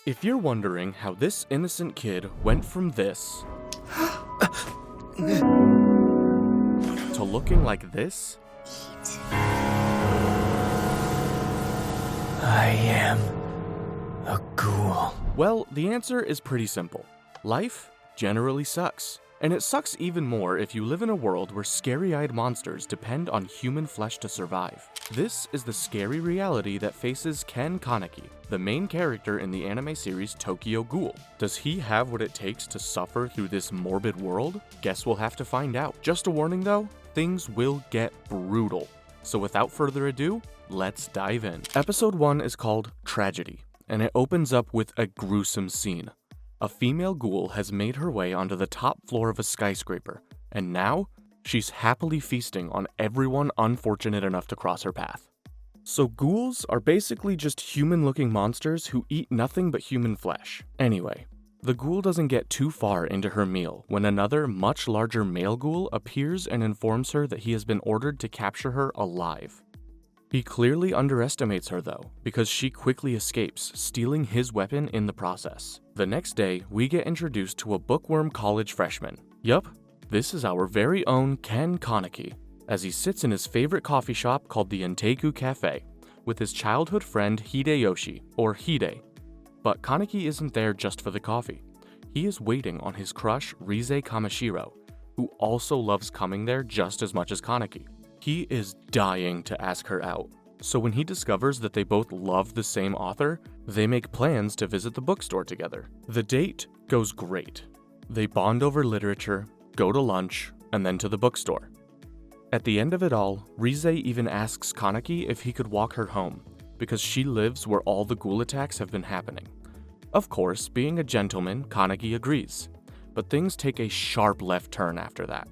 If you're wondering how this innocent kid went from this to looking like this, I am a ghoul. well, the answer is pretty simple. Life generally sucks. And it sucks even more if you live in a world where scary-eyed monsters depend on human flesh to survive. This is the scary reality that faces Ken Kaneki, the main character in the anime series Tokyo Ghoul. Does he have what it takes to suffer through this morbid world? Guess we'll have to find out. Just a warning though, things will get brutal. So without further ado, let's dive in. Episode 1 is called Tragedy, and it opens up with a gruesome scene. A female ghoul has made her way onto the top floor of a skyscraper, and now she's happily feasting on everyone unfortunate enough to cross her path. So ghouls are basically just human-looking monsters who eat nothing but human flesh. Anyway, the ghoul doesn't get too far into her meal when another, much larger male ghoul appears and informs her that he has been ordered to capture her alive. He clearly underestimates her though, because she quickly escapes, stealing his weapon in the process. The next day, we get introduced to a bookworm college freshman. Yup, this is our very own Ken Kaneki, as he sits in his favorite coffee shop called the Anteiku Cafe, with his childhood friend Hideyoshi, or Hide. But Kaneki isn't there just for the coffee. He is waiting on his crush Rize Kamishiro, who also loves coming there just as much as Kaneki. He is dying to ask her out, so when he discovers that they both love the same author, they make plans to visit the bookstore together. The date goes great. They bond over literature, go to lunch, and then to the bookstore. At the end of it all, Rize even asks Kaneki if he could walk her home, because she lives where all the ghoul attacks have been happening. Of course, being a gentleman, Kaneki agrees, but things take a sharp left turn after that.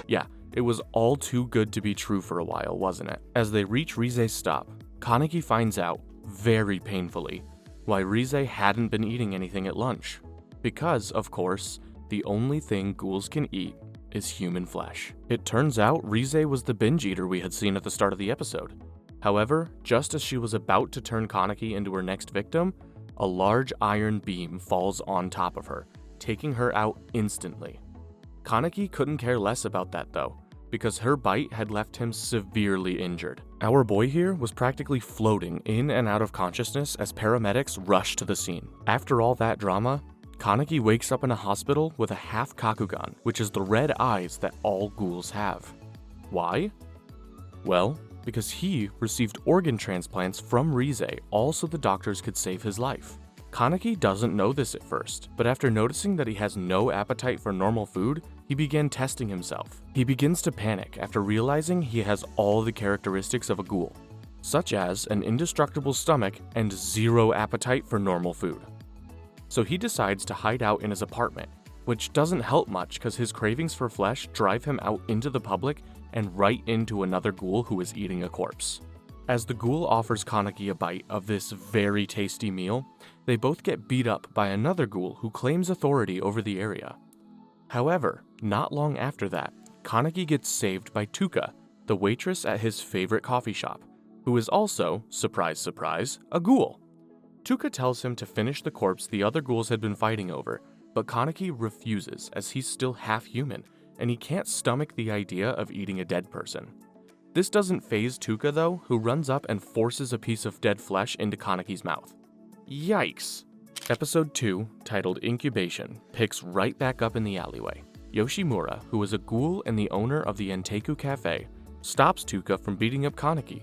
Yeah, it was all too good to be true for a while, wasn't it? As they reach Rize's stop, Kaneki finds out, very painfully, why Rize hadn't been eating anything at lunch. Because, of course, the only thing ghouls can eat is human flesh. It turns out Rize was the binge eater we had seen at the start of the episode. However, just as she was about to turn Kaneki into her next victim, a large iron beam falls on top of her, taking her out instantly. Kaneki couldn't care less about that though, because her bite had left him severely injured. Our boy here was practically floating in and out of consciousness as paramedics rushed to the scene. After all that drama, Kaneki wakes up in a hospital with a half Kakugan, which is the red eyes that all ghouls have. Why? Well, because he received organ transplants from Rize all so the doctors could save his life. Kaneki doesn't know this at first, but after noticing that he has no appetite for normal food, he began testing himself. He begins to panic after realizing he has all the characteristics of a ghoul, such as an indestructible stomach and zero appetite for normal food. So he decides to hide out in his apartment, which doesn't help much because his cravings for flesh drive him out into the public and right into another ghoul who is eating a corpse. As the ghoul offers Kaneki a bite of this very tasty meal, they both get beat up by another ghoul who claims authority over the area. However, not long after that, Kaneki gets saved by Tuka, the waitress at his favorite coffee shop, who is also, surprise surprise, a ghoul. Tuka tells him to finish the corpse the other ghouls had been fighting over, but Kaneki refuses as he's still half human, and he can't stomach the idea of eating a dead person. This doesn't faze Tuka though, who runs up and forces a piece of dead flesh into Kaneki's mouth. Yikes! Episode 2, titled Incubation, picks right back up in the alleyway. Yoshimura, who is a ghoul and the owner of the Anteiku Cafe, stops Tuka from beating up Kaneki.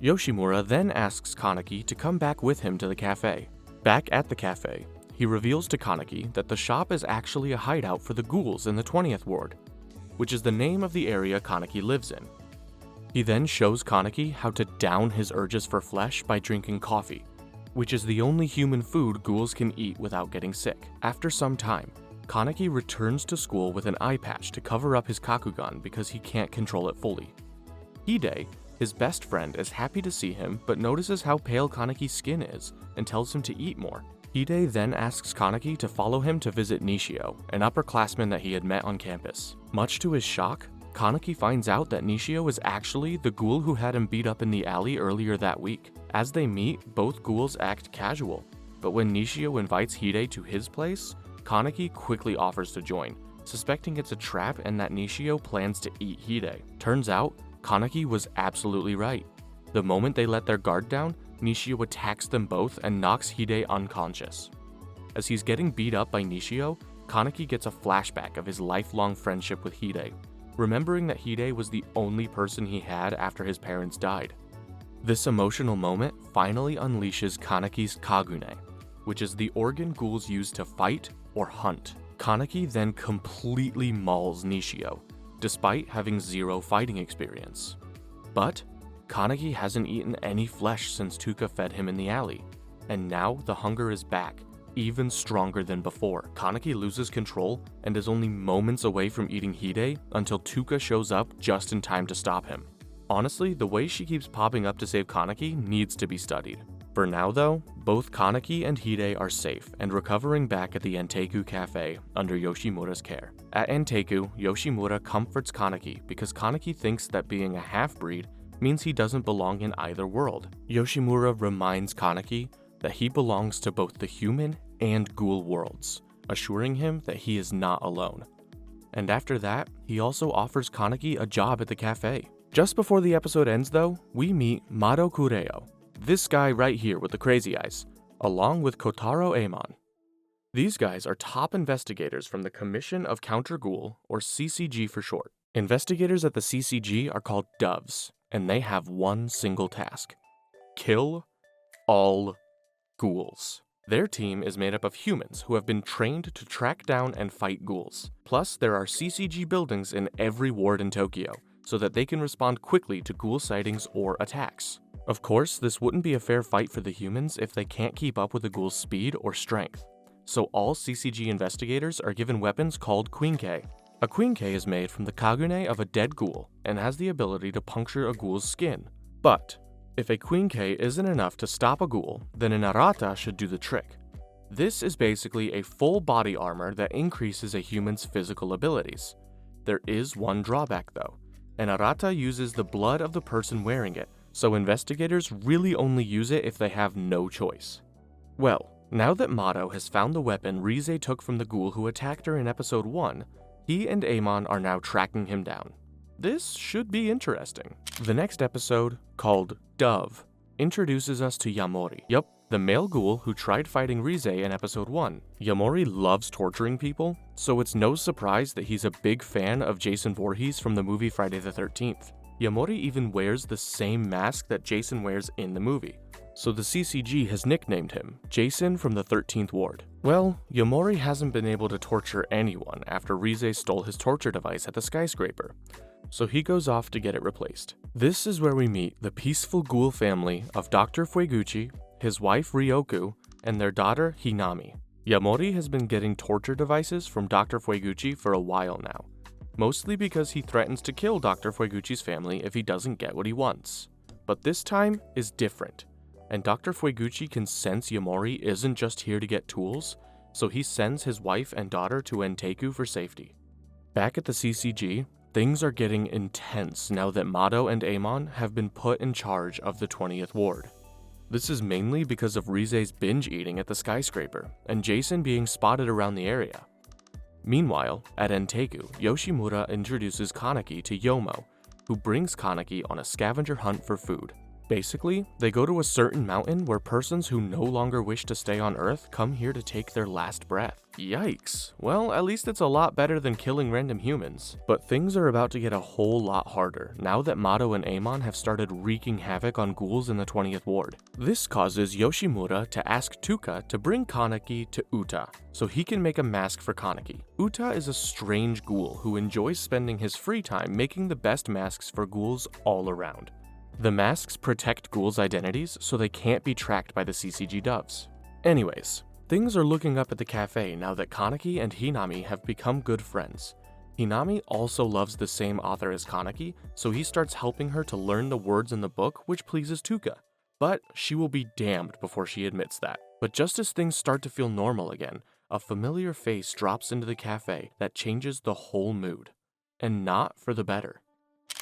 Yoshimura then asks Kaneki to come back with him to the cafe. Back at the cafe, he reveals to Kaneki that the shop is actually a hideout for the ghouls in the 20th Ward, which is the name of the area Kaneki lives in. He then shows Kaneki how to down his urges for flesh by drinking coffee, which is the only human food ghouls can eat without getting sick. After some time, Kaneki returns to school with an eye patch to cover up his Kakugan because he can't control it fully. Hide, his best friend, is happy to see him but notices how pale Kaneki's skin is and tells him to eat more. Hide then asks Kaneki to follow him to visit Nishio, an upperclassman that he had met on campus. Much to his shock, Kaneki finds out that Nishio is actually the ghoul who had him beat up in the alley earlier that week. As they meet, both ghouls act casual, but when Nishio invites Hide to his place, Kaneki quickly offers to join, suspecting it's a trap and that Nishio plans to eat Hide. Turns out, Kaneki was absolutely right. The moment they let their guard down, Nishio attacks them both and knocks Hide unconscious. As he's getting beat up by Nishio, Kaneki gets a flashback of his lifelong friendship with Hide, remembering that Hide was the only person he had after his parents died. This emotional moment finally unleashes Kaneki's Kagune, which is the organ ghouls use to fight or hunt. Kaneki then completely mauls Nishio, despite having zero fighting experience. But Kaneki hasn't eaten any flesh since Tuka fed him in the alley, and now the hunger is back, even stronger than before. Kaneki loses control and is only moments away from eating Hide until Tuka shows up just in time to stop him. Honestly, the way she keeps popping up to save Kaneki needs to be studied. For now though, both Kaneki and Hide are safe and recovering back at the Anteiku cafe under Yoshimura's care. At Anteiku, Yoshimura comforts Kaneki because Kaneki thinks that being a half-breed means he doesn't belong in either world. Yoshimura reminds Kaneki that he belongs to both the human and ghoul worlds, assuring him that he is not alone. And after that, he also offers Kaneki a job at the cafe. Just before the episode ends though, we meet Mado Kureo, this guy right here with the crazy eyes, along with Kotaro Amon. These guys are top investigators from the Commission of Counter Ghoul, or CCG for short. Investigators at the CCG are called Doves, and they have one single task: kill all ghouls. Their team is made up of humans who have been trained to track down and fight ghouls. Plus, there are CCG buildings in every ward in Tokyo, so that they can respond quickly to ghoul sightings or attacks. Of course, this wouldn't be a fair fight for the humans if they can't keep up with the ghoul's speed or strength. So all CCG investigators are given weapons called Quinx. A Quinx is made from the kagune of a dead ghoul and has the ability to puncture a ghoul's skin. But if a Quinx isn't enough to stop a ghoul, then an arata should do the trick. This is basically a full body armor that increases a human's physical abilities. There is one drawback though. An arata uses the blood of the person wearing it, so investigators really only use it if they have no choice. Well, now that Mado has found the weapon Rize took from the ghoul who attacked her in episode 1, he and Amon are now tracking him down. This should be interesting. The next episode, called Dove, introduces us to Yamori. Yup, the male ghoul who tried fighting Rize in episode 1. Yamori loves torturing people, so it's no surprise that he's a big fan of Jason Voorhees from the movie Friday the 13th. Yamori even wears the same mask that Jason wears in the movie, so the CCG has nicknamed him Jason from the 13th Ward. Well, Yamori hasn't been able to torture anyone after Rize stole his torture device at the skyscraper, so he goes off to get it replaced. This is where we meet the peaceful ghoul family of Dr. Fueguchi, his wife Ryoku, and their daughter Hinami. Yamori has been getting torture devices from Dr. Fueguchi for a while now, mostly because he threatens to kill Dr. Fueguchi's family if he doesn't get what he wants. But this time is different, and Dr. Fueguchi can sense Yamori isn't just here to get tools, so he sends his wife and daughter to Anteiku for safety. Back at the CCG, things are getting intense now that Mado and Amon have been put in charge of the 20th Ward. This is mainly because of Rize's binge eating at the skyscraper, and Jason being spotted around the area. Meanwhile, at Anteiku, Yoshimura introduces Kaneki to Yomo, who brings Kaneki on a scavenger hunt for food. Basically, they go to a certain mountain where persons who no longer wish to stay on Earth come here to take their last breath. Yikes. Well, at least it's a lot better than killing random humans. But things are about to get a whole lot harder now that Mado and Amon have started wreaking havoc on ghouls in the 20th Ward. This causes Yoshimura to ask Tuka to bring Kaneki to Uta, so he can make a mask for Kaneki. Uta is a strange ghoul who enjoys spending his free time making the best masks for ghouls all around. The masks protect ghouls' identities so they can't be tracked by the CCG doves. Anyways, things are looking up at the cafe now that Kaneki and Hinami have become good friends. Hinami also loves the same author as Kaneki, so he starts helping her to learn the words in the book, which pleases Tuka. But she will be damned before she admits that. But just as things start to feel normal again, a familiar face drops into the cafe that changes the whole mood. And not for the better.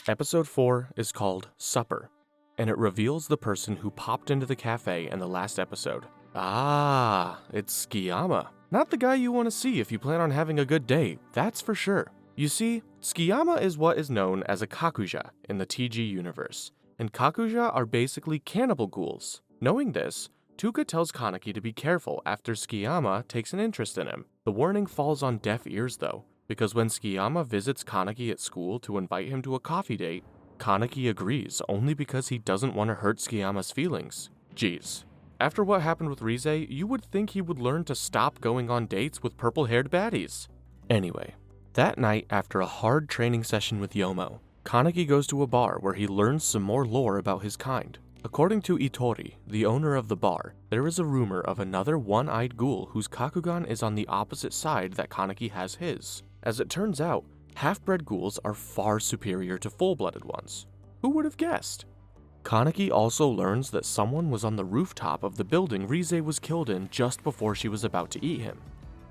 Episode 4 is called Supper. and it reveals the person who popped into the cafe in the last episode. Ah, it's Tsukiyama. Not the guy you want to see if you plan on having a good day, that's for sure. You see, Tsukiyama is what is known as a kakuja in the TG universe, and kakuja are basically cannibal ghouls. Knowing this, Tuka tells Kaneki to be careful after Tsukiyama takes an interest in him. The warning falls on deaf ears though, because when Tsukiyama visits Kaneki at school to invite him to a coffee date, Kaneki agrees only because he doesn't want to hurt Tsukiyama's feelings. Jeez. After what happened with Rize, you would think he would learn to stop going on dates with purple-haired baddies. Anyway, that night after a hard training session with Yomo, Kaneki goes to a bar where he learns some more lore about his kind. According to Itori, the owner of the bar, there is a rumor of another one-eyed ghoul whose Kakugan is on the opposite side that Kaneki has his. As it turns out, half-bred ghouls are far superior to full-blooded ones. Who would have guessed? Kaneki also learns that someone was on the rooftop of the building Rize was killed in just before she was about to eat him.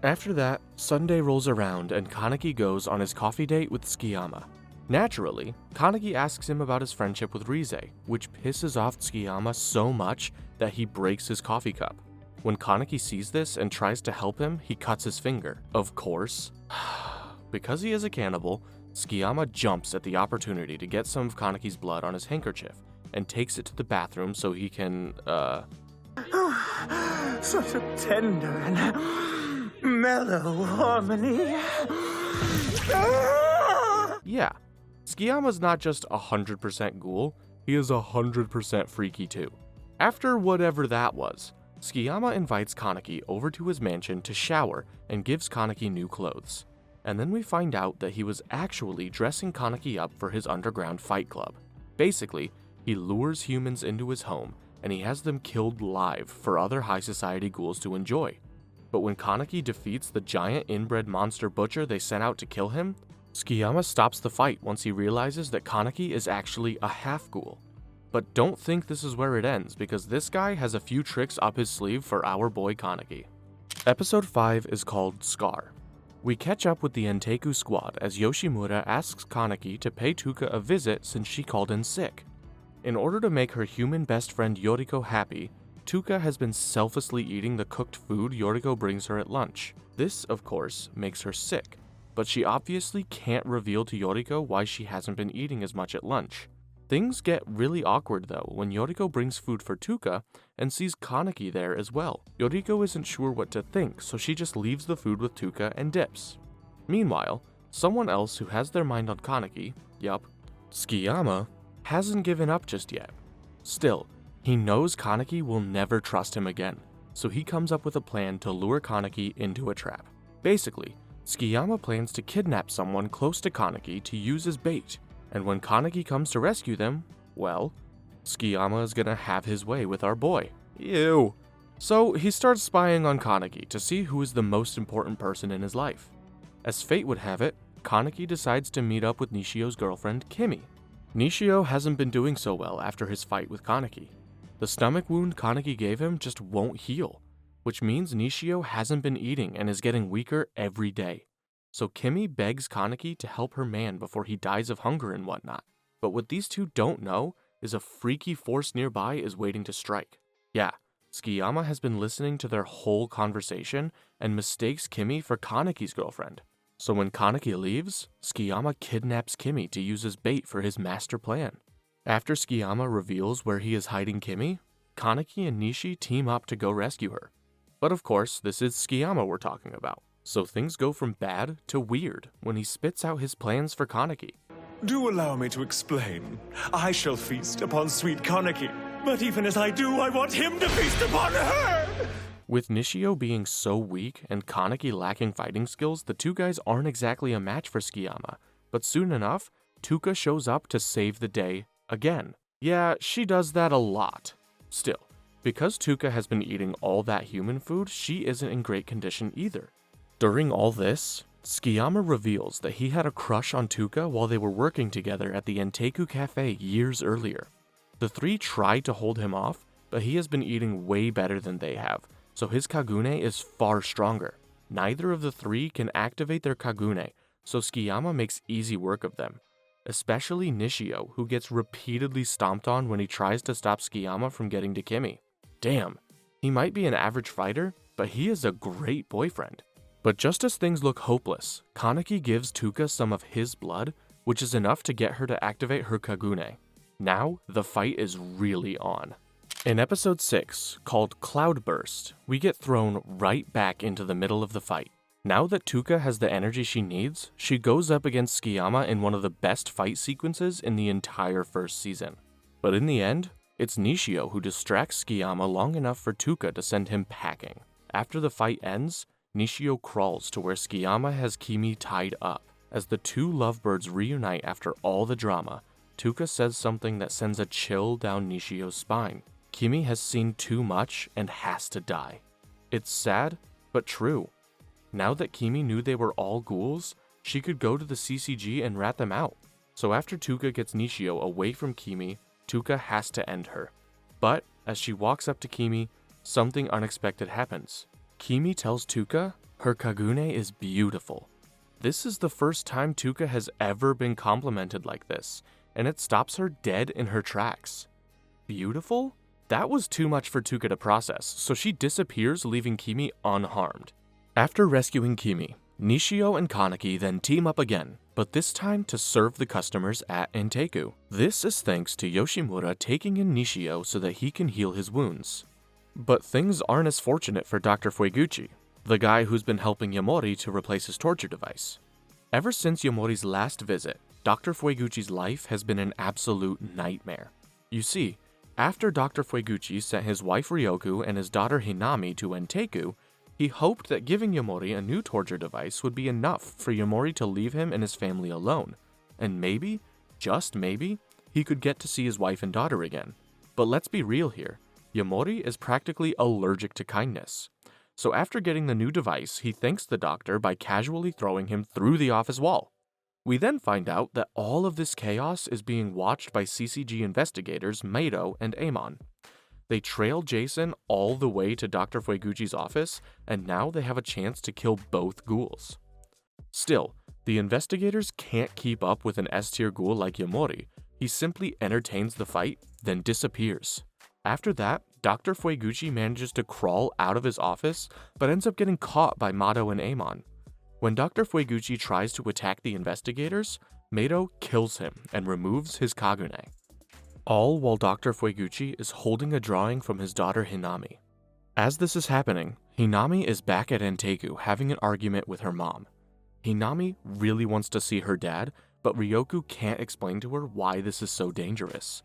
After that, Sunday rolls around and Kaneki goes on his coffee date with Tsukiyama. Naturally, Kaneki asks him about his friendship with Rize, which pisses off Tsukiyama so much that he breaks his coffee cup. When Kaneki sees this and tries to help him, he cuts his finger. Of course. Because he is a cannibal, Tsukiyama jumps at the opportunity to get some of Kaneki's blood on his handkerchief and takes it to the bathroom so he can, Such a tender and mellow harmony. Yeah, Tsukiyama's not just 100% ghoul, he is 100% freaky too. After whatever that was, Tsukiyama invites Kaneki over to his mansion to shower and gives Kaneki new clothes. And then we find out that he was actually dressing Kaneki up for his underground fight club. Basically, he lures humans into his home and he has them killed live for other high society ghouls to enjoy. But when Kaneki defeats the giant inbred monster butcher they sent out to kill him, Tsukiyama stops the fight once he realizes that Kaneki is actually a half-ghoul. But don't think this is where it ends, because this guy has a few tricks up his sleeve for our boy Kaneki. Episode 5 is called Scar. We catch up with the Anteiku squad as Yoshimura asks Kaneki to pay Tuka a visit since she called in sick. In order to make her human best friend Yoriko happy, Tuka has been selflessly eating the cooked food Yoriko brings her at lunch. This, of course, makes her sick, but she obviously can't reveal to Yoriko why she hasn't been eating as much at lunch. Things get really awkward though when Yoriko brings food for Tuka and sees Kaneki there as well. Yoriko isn't sure what to think, so she just leaves the food with Tuka and dips. Meanwhile, someone else who has their mind on Kaneki, Tsukiyama, hasn't given up just yet. Still, he knows Kaneki will never trust him again, so he comes up with a plan to lure Kaneki into a trap. Basically, Tsukiyama plans to kidnap someone close to Kaneki to use as bait, and when Kaneki comes to rescue them, well, Tsukiyama is gonna have his way with our boy. Ew. So he starts spying on Kaneki to see who is the most important person in his life. As fate would have it, Kaneki decides to meet up with Nishio's girlfriend, Kimi. Nishio hasn't been doing so well after his fight with Kaneki. The stomach wound Kaneki gave him just won't heal, which means Nishio hasn't been eating and is getting weaker every day. So Kimi begs Kaneki to help her man before he dies of hunger and whatnot. But what these two don't know is a freaky force nearby is waiting to strike. Yeah, Tsukiyama has been listening to their whole conversation and mistakes Kimi for Kaneki's girlfriend. So when Kaneki leaves, Tsukiyama kidnaps Kimi to use as bait for his master plan. After Tsukiyama reveals where he is hiding Kimi, Kaneki and Nishi team up to go rescue her. But of course, this is Tsukiyama we're talking about. So things go from bad to weird when he spits out his plans for Kaneki. Do allow me to explain. I shall feast upon sweet Kaneki, but even as I do, I want him to feast upon her! With Nishio being so weak and Kaneki lacking fighting skills, the two guys aren't exactly a match for Tsukiyama. But soon enough, Tuka shows up to save the day again. Yeah, she does that a lot. Still, because Tuka has been eating all that human food, she isn't in great condition either. During all this, Tsukiyama reveals that he had a crush on Tuka while they were working together at the Anteiku cafe years earlier. The three tried to hold him off, but he has been eating way better than they have, so his Kagune is far stronger. Neither of the three can activate their Kagune, so Tsukiyama makes easy work of them. especially Nishio, who gets repeatedly stomped on when he tries to stop Tsukiyama from getting to Kimi. Damn, he might be an average fighter, but he is a great boyfriend. But just as things look hopeless, Kaneki gives Tuka some of his blood, which is enough to get her to activate her Kagune. Now, the fight is really on. In episode 6, called Cloudburst, we get thrown right back into the middle of the fight. Now that Tuka has the energy she needs, she goes up against Tsukiyama in one of the best fight sequences in the entire first season. But in the end, it's Nishio who distracts Tsukiyama long enough for Tuka to send him packing. After the fight ends, Nishio crawls to where Tsukiyama has Kimi tied up. As the two lovebirds reunite after all the drama, Tuka says something that sends a chill down Nishio's spine. Kimi has seen too much and has to die. It's sad, but true. Now that Kimi knew they were all ghouls, she could go to the CCG and rat them out. So after Tuka gets Nishio away from Kimi, Tuka has to end her. But as she walks up to Kimi, something unexpected happens. Kimi tells Tuka her Kagune is beautiful. This is the first time Tuka has ever been complimented like this, and it stops her dead in her tracks. Beautiful? That was too much for Tuka to process, so she disappears, leaving Kimi unharmed. After rescuing Kimi, Nishio and Kaneki then team up again, but this time to serve the customers at Anteiku. This is thanks to Yoshimura taking in Nishio so that he can heal his wounds. But things aren't as fortunate for Dr. Fueguchi, the guy who's been helping Yamori to replace his torture device. Ever since Yamori's last visit, Dr. Fueguchi's life has been an absolute nightmare. You see, after Dr. Fueguchi sent his wife Ryoku and his daughter Hinami to Anteiku, he hoped that giving Yamori a new torture device would be enough for Yamori to leave him and his family alone, and maybe, just maybe, he could get to see his wife and daughter again. But let's be real here, Yamori is practically allergic to kindness. So after getting the new device, he thanks the doctor by casually throwing him through the office wall. We then find out that all of this chaos is being watched by CCG investigators Meido and Amon. They trail Jason all the way to Dr. Fueguchi's office, and now they have a chance to kill both ghouls. Still, the investigators can't keep up with an S-tier ghoul like Yamori. He simply entertains the fight, then disappears. After that, Dr. Fueguchi manages to crawl out of his office, but ends up getting caught by Mado and Amon. When Dr. Fueguchi tries to attack the investigators, Meido kills him and removes his Kagune. All while Dr. Fueguchi is holding a drawing from his daughter Hinami. As this is happening, Hinami is back at Anteiku having an argument with her mom. Hinami really wants to see her dad, but Ryoku can't explain to her why this is so dangerous.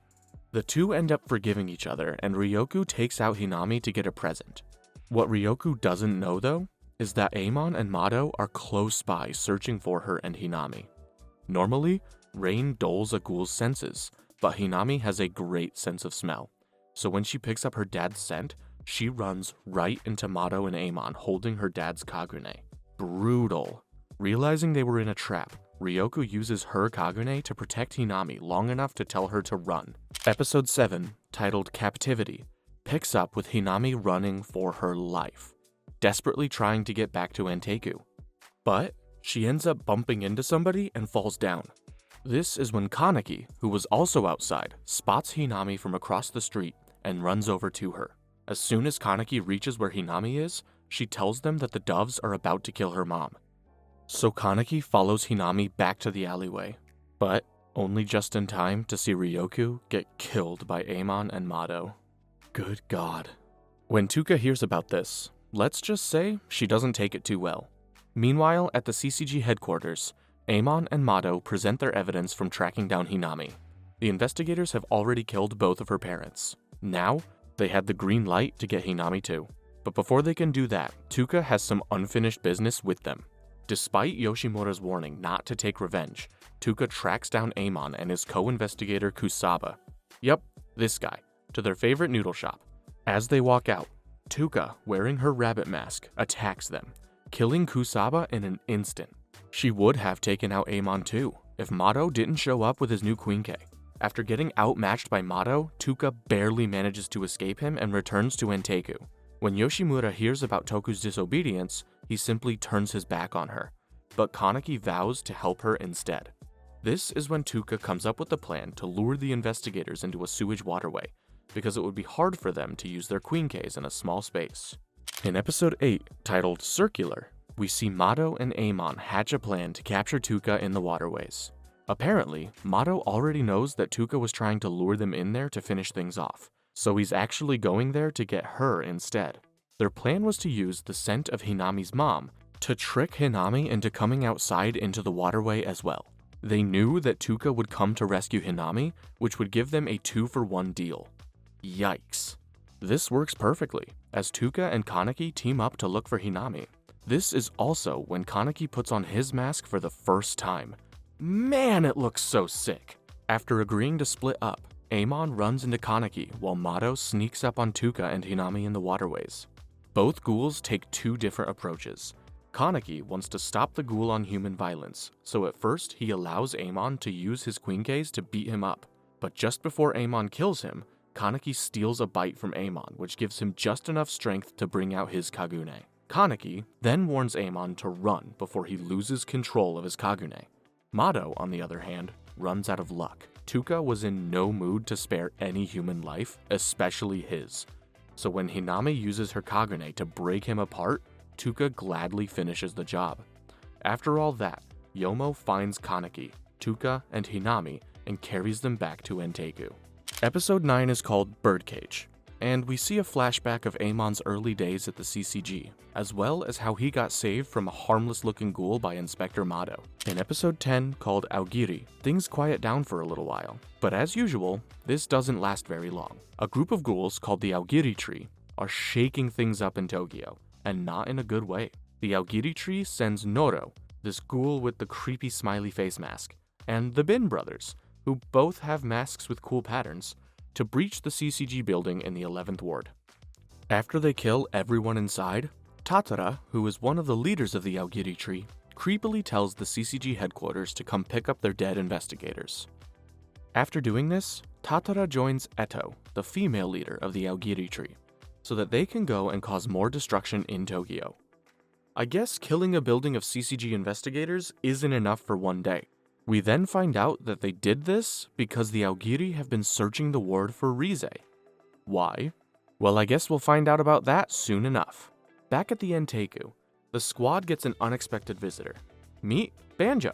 The two end up forgiving each other, and Ryoku takes out Hinami to get a present. What Ryoku doesn't know though, is that Amon and Mado are close by searching for her and Hinami. Normally, rain dulls a ghoul's senses, but Hinami has a great sense of smell. So when she picks up her dad's scent, she runs right into Mado and Amon holding her dad's Kagune. Brutal. Realizing they were in a trap, Ryoku uses her Kagune to protect Hinami long enough to tell her to run. Episode 7, titled Captivity, picks up with Hinami running for her life, desperately trying to get back to Anteiku. But she ends up bumping into somebody and falls down. This is when Kaneki, who was also outside, spots Hinami from across the street and runs over to her. As soon as Kaneki reaches where Hinami is, she tells them that the doves are about to kill her mom. So Kaneki follows Hinami back to the alleyway, but only just in time to see Ryoku get killed by Amon and Mado. Good God. When Tuka hears about this, let's just say she doesn't take it too well. Meanwhile, at the CCG headquarters, Amon and Mado present their evidence from tracking down Hinami. The investigators have already killed both of her parents. Now, they had the green light to get Hinami too. But before they can do that, Tuka has some unfinished business with them. Despite Yoshimura's warning not to take revenge, Tuka tracks down Amon and his co-investigator Kusaba. Yep, this guy, to their favorite noodle shop. As they walk out, Tuka, wearing her rabbit mask, attacks them, killing Kusaba in an instant. She would have taken out Amon too, if Mado didn't show up with his new Quinx. After getting outmatched by Mado, Tuka barely manages to escape him and returns to Anteiku. When Yoshimura hears about Toku's disobedience, he simply turns his back on her, but Kaneki vows to help her instead. This is when Tuka comes up with the plan to lure the investigators into a sewage waterway, because it would be hard for them to use their Quinx in a small space. In episode 8, titled Circular, we see Mado and Amon hatch a plan to capture Tuka in the waterways. Apparently, Mado already knows that Tuka was trying to lure them in there to finish things off, so he's actually going there to get her instead. Their plan was to use the scent of Hinami's mom to trick Hinami into coming outside into the waterway as well. They knew that Tuka would come to rescue Hinami, which would give them a 2-for-1 deal. Yikes. This works perfectly, as Tuka and Kaneki team up to look for Hinami. This is also when Kaneki puts on his mask for the first time. Man, it looks so sick! After agreeing to split up, Amon runs into Kaneki while Mado sneaks up on Tuka and Hinami in the waterways. Both ghouls take 2 different approaches. Kaneki wants to stop the ghoul on human violence, so at first he allows Amon to use his Quinx to beat him up. But just before Amon kills him, Kaneki steals a bite from Amon, which gives him just enough strength to bring out his Kagune. Kaneki then warns Amon to run before he loses control of his Kagune. Mado, on the other hand, runs out of luck. Tuka was in no mood to spare any human life, especially his. So when Hinami uses her Kagune to break him apart, Tuka gladly finishes the job. After all that, Yomo finds Kaneki, Tuka, and Hinami and carries them back to Anteiku. Episode 9 is called Birdcage, and we see a flashback of Amon's early days at the CCG, as well as how he got saved from a harmless-looking ghoul by Inspector Mado. In episode 10, called Aogiri, things quiet down for a little while, but as usual, this doesn't last very long. A group of ghouls called the Aogiri tree are shaking things up in Tokyo, and not in a good way. The Aogiri tree sends Noro, this ghoul with the creepy smiley face mask, and the Bin brothers, who both have masks with cool patterns, to breach the CCG building in the 11th ward. After they kill everyone inside, Tatara, who is one of the leaders of the Aogiri tree, creepily tells the CCG headquarters to come pick up their dead investigators. After doing this, Tatara joins Eto, the female leader of the Aogiri tree, so that they can go and cause more destruction in Tokyo. I guess killing a building of CCG investigators isn't enough for one day. We then find out that they did this because the Aogiri have been searching the ward for Rize. Why? Well, I guess we'll find out about that soon enough. Back at the Anteiku, the squad gets an unexpected visitor. Meet Banjo,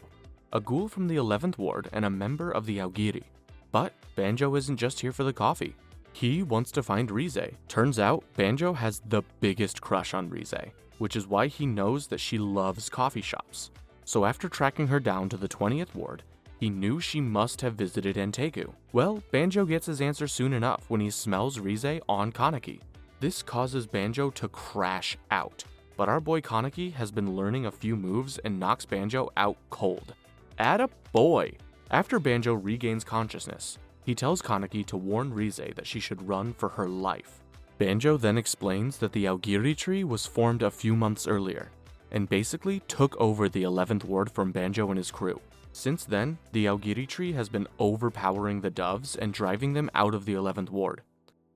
a ghoul from the 11th ward and a member of the Aogiri. But Banjo isn't just here for the coffee. He wants to find Rize. Turns out, Banjo has the biggest crush on Rize, which is why he knows that she loves coffee shops. So after tracking her down to the 20th ward, he knew she must have visited Anteiku. Well, Banjo gets his answer soon enough when he smells Rize on Kaneki. This causes Banjo to crash out, but our boy Kaneki has been learning a few moves and knocks Banjo out cold. Atta boy! After Banjo regains consciousness, he tells Kaneki to warn Rize that she should run for her life. Banjo then explains that the Aogiri tree was formed a few months earlier, and basically took over the 11th ward from Banjo and his crew. Since then, the Aogiri tree has been overpowering the doves and driving them out of the 11th ward.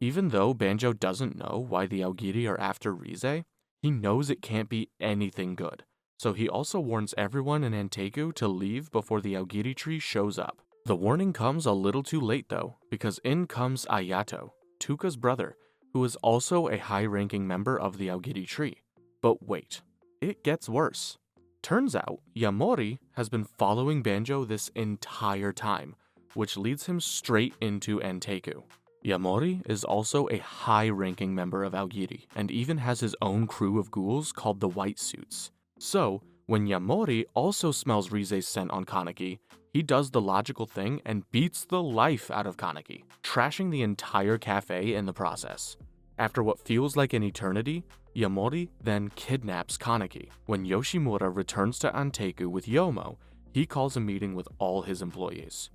Even though Banjo doesn't know why the Aogiri are after Rize, he knows it can't be anything good. So he also warns everyone in Anteiku to leave before the Aogiri tree shows up. The warning comes a little too late though, because in comes Ayato, Tuka's brother, who is also a high-ranking member of the Aogiri tree. But wait, it gets worse. Turns out, Yamori has been following Banjo this entire time, which leads him straight into Anteiku. Yamori is also a high-ranking member of Aogiri, and even has his own crew of ghouls called the White Suits. So, when Yamori also smells Rize's scent on Kaneki, he does the logical thing and beats the life out of Kaneki, trashing the entire cafe in the process. After what feels like an eternity, Yamori then kidnaps Kaneki. When Yoshimura returns to Anteiku with Yomo, he calls a meeting with all his employees.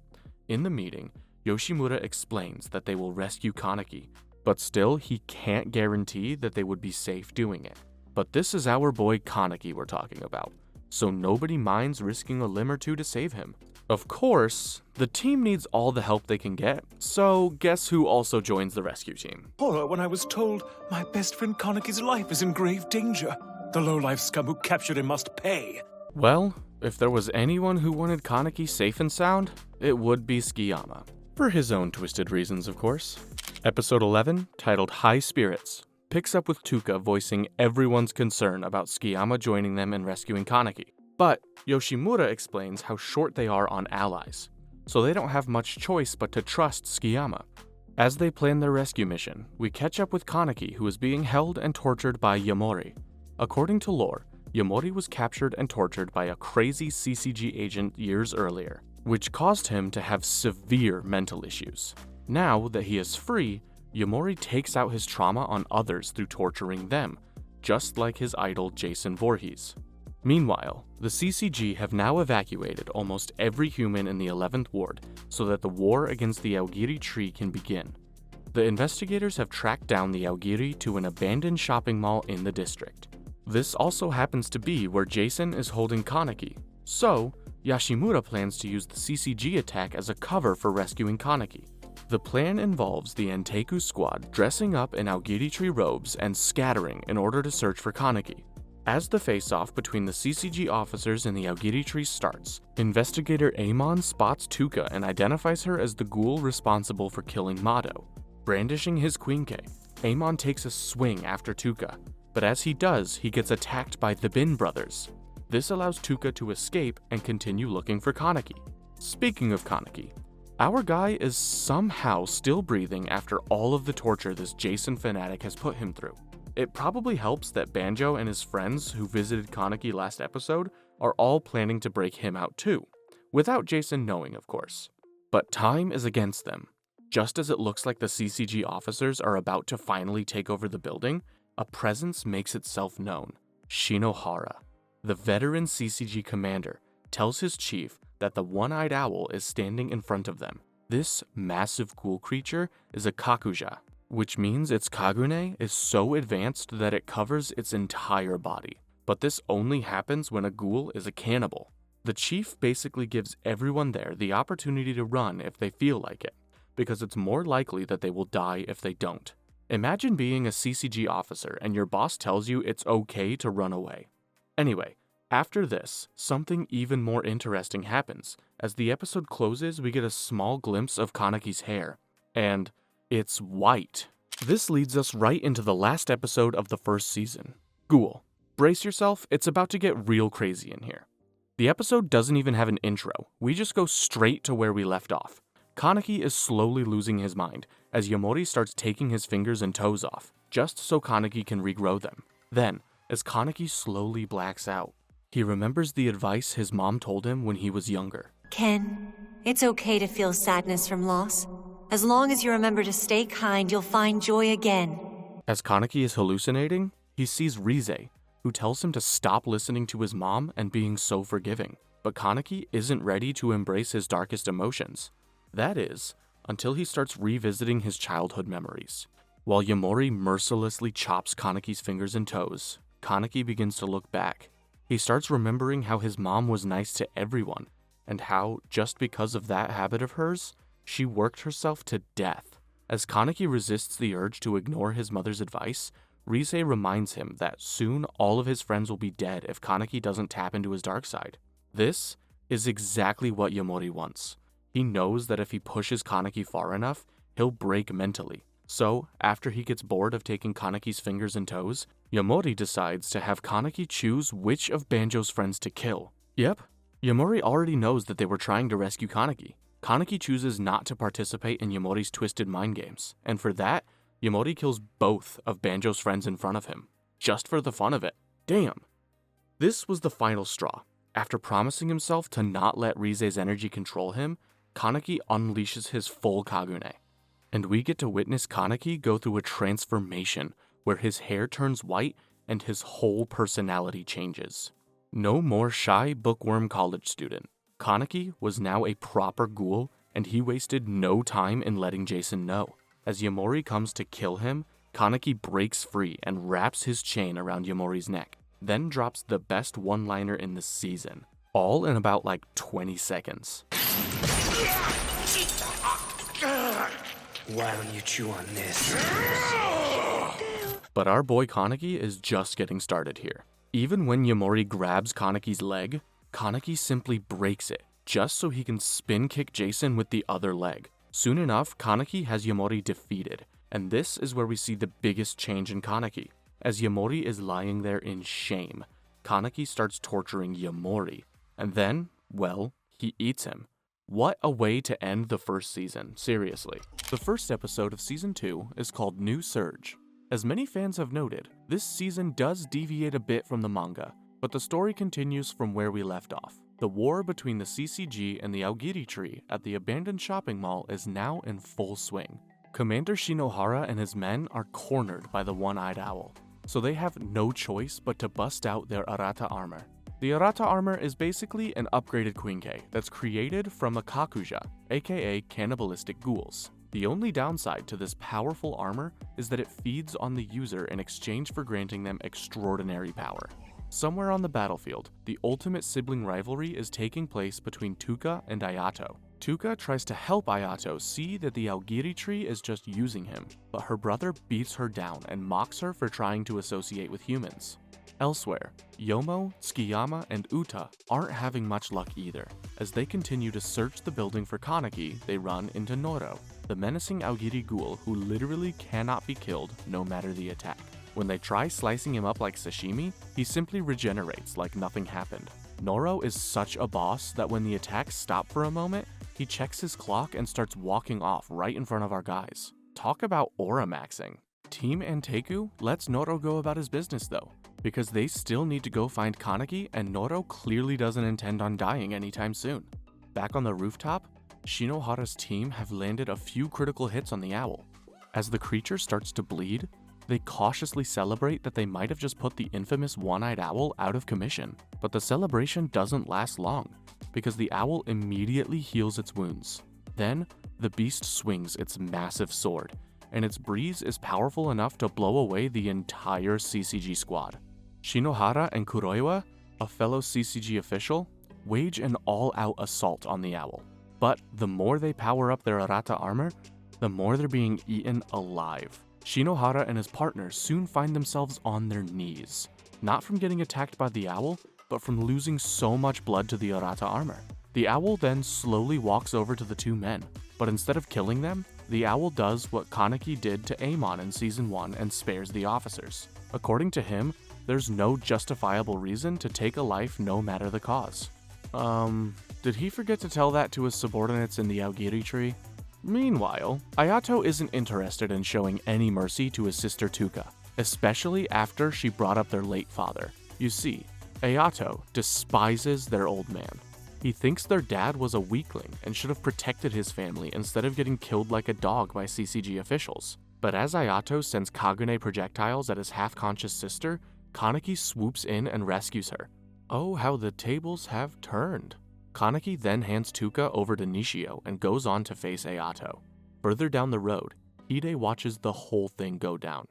In the meeting, Yoshimura explains that they will rescue Kaneki, but still he can't guarantee that they would be safe doing it. But this is our boy Kaneki we're talking about, so nobody minds risking a limb or two to save him. Of course, the team needs all the help they can get, so guess who also joins the rescue team? Horror when I was told my best friend Kaneki's life is in grave danger. The low-life scum who captured him must pay. Well, if there was anyone who wanted Kaneki safe and sound, it would be Tsukiyama. For his own twisted reasons, of course. Episode 11, titled High Spirits, picks up with Tuka voicing everyone's concern about Tsukiyama joining them in rescuing Kaneki. But Yoshimura explains how short they are on allies, so they don't have much choice but to trust Tsukiyama. As they plan their rescue mission, we catch up with Kaneki, who is being held and tortured by Yamori. According to lore, Yamori was captured and tortured by a crazy CCG agent years earlier, which caused him to have severe mental issues. Now that he is free, Yamori takes out his trauma on others through torturing them, just like his idol Jason Voorhees. Meanwhile, the CCG have now evacuated almost every human in the 11th Ward so that the war against the Aogiri tree can begin. The investigators have tracked down the Aogiri to an abandoned shopping mall in the district. This also happens to be where Jason is holding Kaneki, so Yoshimura plans to use the CCG attack as a cover for rescuing Kaneki. The plan involves the Anteiku squad dressing up in Aogiri tree robes and scattering in order to search for Kaneki. As the face-off between the CCG officers and the Aogiri tree starts, investigator Amon spots Tuka and identifies her as the ghoul responsible for killing Mado. Brandishing his Quinx, Amon takes a swing after Tuka, but as he does, he gets attacked by the Bin brothers. This allows Tuka to escape and continue looking for Kaneki. Speaking of Kaneki, our guy is somehow still breathing after all of the torture this Jason fanatic has put him through. It probably helps that Banjo and his friends who visited Kaneki last episode are all planning to break him out too, without Jason knowing, of course. But time is against them. Just as it looks like the CCG officers are about to finally take over the building, a presence makes itself known. Shinohara, the veteran CCG commander, tells his chief that the one-eyed owl is standing in front of them. This massive ghoul creature is a kakuja, which means its kagune is so advanced that it covers its entire body. But this only happens when a ghoul is a cannibal. The chief basically gives everyone there the opportunity to run if they feel like it, because it's more likely that they will die if they don't. Imagine being a CCG officer and your boss tells you it's okay to run away. Anyway, after this, something even more interesting happens. As the episode closes, we get a small glimpse of Kaneki's hair, and it's white. This leads us right into the last episode of the first season. Ghoul, brace yourself, it's about to get real crazy in here. The episode doesn't even have an intro, we just go straight to where we left off. Kaneki is slowly losing his mind, as Yamori starts taking his fingers and toes off, just so Kaneki can regrow them. Then, as Kaneki slowly blacks out, he remembers the advice his mom told him when he was younger. Ken, it's okay to feel sadness from loss. As long as you remember to stay kind, you'll find joy again. As Kaneki is hallucinating, he sees Rize, who tells him to stop listening to his mom and being so forgiving. But Kaneki isn't ready to embrace his darkest emotions. That is, until he starts revisiting his childhood memories. While Yamori mercilessly chops Kaneki's fingers and toes, Kaneki begins to look back. He starts remembering how his mom was nice to everyone, and how, just because of that habit of hers, she worked herself to death. As Kaneki resists the urge to ignore his mother's advice, Rize reminds him that soon all of his friends will be dead if Kaneki doesn't tap into his dark side. This is exactly what Yamori wants. He knows that if he pushes Kaneki far enough, he'll break mentally. So, after he gets bored of taking Kaneki's fingers and toes, Yamori decides to have Kaneki choose which of Banjo's friends to kill. Yep, Yamori already knows that they were trying to rescue Kaneki. Kaneki chooses not to participate in Yamori's twisted mind games, and for that, Yamori kills both of Banjo's friends in front of him, just for the fun of it. Damn. This was the final straw. After promising himself to not let Rize's energy control him, Kaneki unleashes his full Kagune. And we get to witness Kaneki go through a transformation where his hair turns white and his whole personality changes. No more shy bookworm college student. Kaneki was now a proper ghoul, and he wasted no time in letting Jason know. As Yamori comes to kill him, Kaneki breaks free and wraps his chain around Yamori's neck, then drops the best one-liner in the season, all in about 20 seconds. Why don't you chew on this? But our boy Kaneki is just getting started here. Even when Yamori grabs Kaneki's leg, Kaneki simply breaks it, just so he can spin kick Jason with the other leg. Soon enough, Kaneki has Yamori defeated, and this is where we see the biggest change in Kaneki. As Yamori is lying there in shame, Kaneki starts torturing Yamori, and then, well, he eats him. What a way to end the first season, seriously. The first episode of Season 2 is called New Surge. As many fans have noted, this season does deviate a bit from the manga, but the story continues from where we left off. The war between the CCG and the Aogiri tree at the abandoned shopping mall is now in full swing. Commander Shinohara and his men are cornered by the one-eyed owl, so they have no choice but to bust out their Arata armor. The Arata armor is basically an upgraded Quinx that's created from a kakuja, aka cannibalistic ghouls. The only downside to this powerful armor is that it feeds on the user in exchange for granting them extraordinary power. Somewhere on the battlefield, the ultimate sibling rivalry is taking place between Tuka and Ayato. Tuka tries to help Ayato see that the Aogiri tree is just using him, but her brother beats her down and mocks her for trying to associate with humans. Elsewhere, Yomo, Tsukiyama, and Uta aren't having much luck either. As they continue to search the building for Kaneki, they run into Noro, the menacing Aogiri ghoul who literally cannot be killed no matter the attack. When they try slicing him up like sashimi, he simply regenerates like nothing happened. Noro is such a boss that when the attacks stop for a moment, he checks his clock and starts walking off right in front of our guys. Talk about aura maxing. Team Anteiku lets Noro go about his business though, because they still need to go find Kaneki and Noro clearly doesn't intend on dying anytime soon. Back on the rooftop, Shinohara's team have landed a few critical hits on the owl. As the creature starts to bleed, they cautiously celebrate that they might have just put the infamous one-eyed owl out of commission. But the celebration doesn't last long, because the owl immediately heals its wounds. Then, the beast swings its massive sword, and its breeze is powerful enough to blow away the entire CCG squad. Shinohara and Kuroiwa, a fellow CCG official, wage an all-out assault on the owl. But the more they power up their Arata armor, the more they're being eaten alive. Shinohara and his partners soon find themselves on their knees, not from getting attacked by the owl, but from losing so much blood to the Arata armor. The owl then slowly walks over to the two men, but instead of killing them, the owl does what Kaneki did to Amon in Season 1 and spares the officers. According to him, there's no justifiable reason to take a life no matter the cause. Did he forget to tell that to his subordinates in the Aogiri tree? Meanwhile, Ayato isn't interested in showing any mercy to his sister Tuka, especially after she brought up their late father. You see, Ayato despises their old man. He thinks their dad was a weakling and should have protected his family instead of getting killed like a dog by CCG officials. But as Ayato sends Kagune projectiles at his half-conscious sister, Kaneki swoops in and rescues her. Oh, how the tables have turned. Kaneki then hands Tuka over to Nishio and goes on to face Ayato. Further down the road, Hide watches the whole thing go down.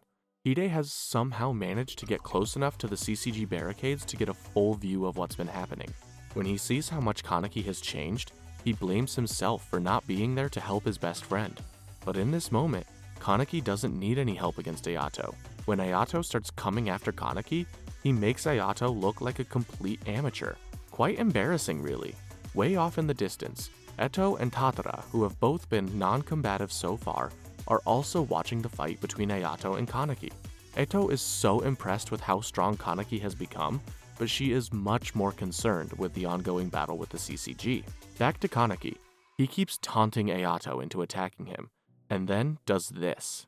Hide has somehow managed to get close enough to the CCG barricades to get a full view of what's been happening. When he sees how much Kaneki has changed, he blames himself for not being there to help his best friend. But in this moment, Kaneki doesn't need any help against Ayato. When Ayato starts coming after Kaneki, he makes Ayato look like a complete amateur. Quite embarrassing, really. Way off in the distance, Eto and Tatara, who have both been non-combative so far, are also watching the fight between Ayato and Kaneki. Eto is so impressed with how strong Kaneki has become, but she is much more concerned with the ongoing battle with the CCG. Back to Kaneki. He keeps taunting Ayato into attacking him, and then does this.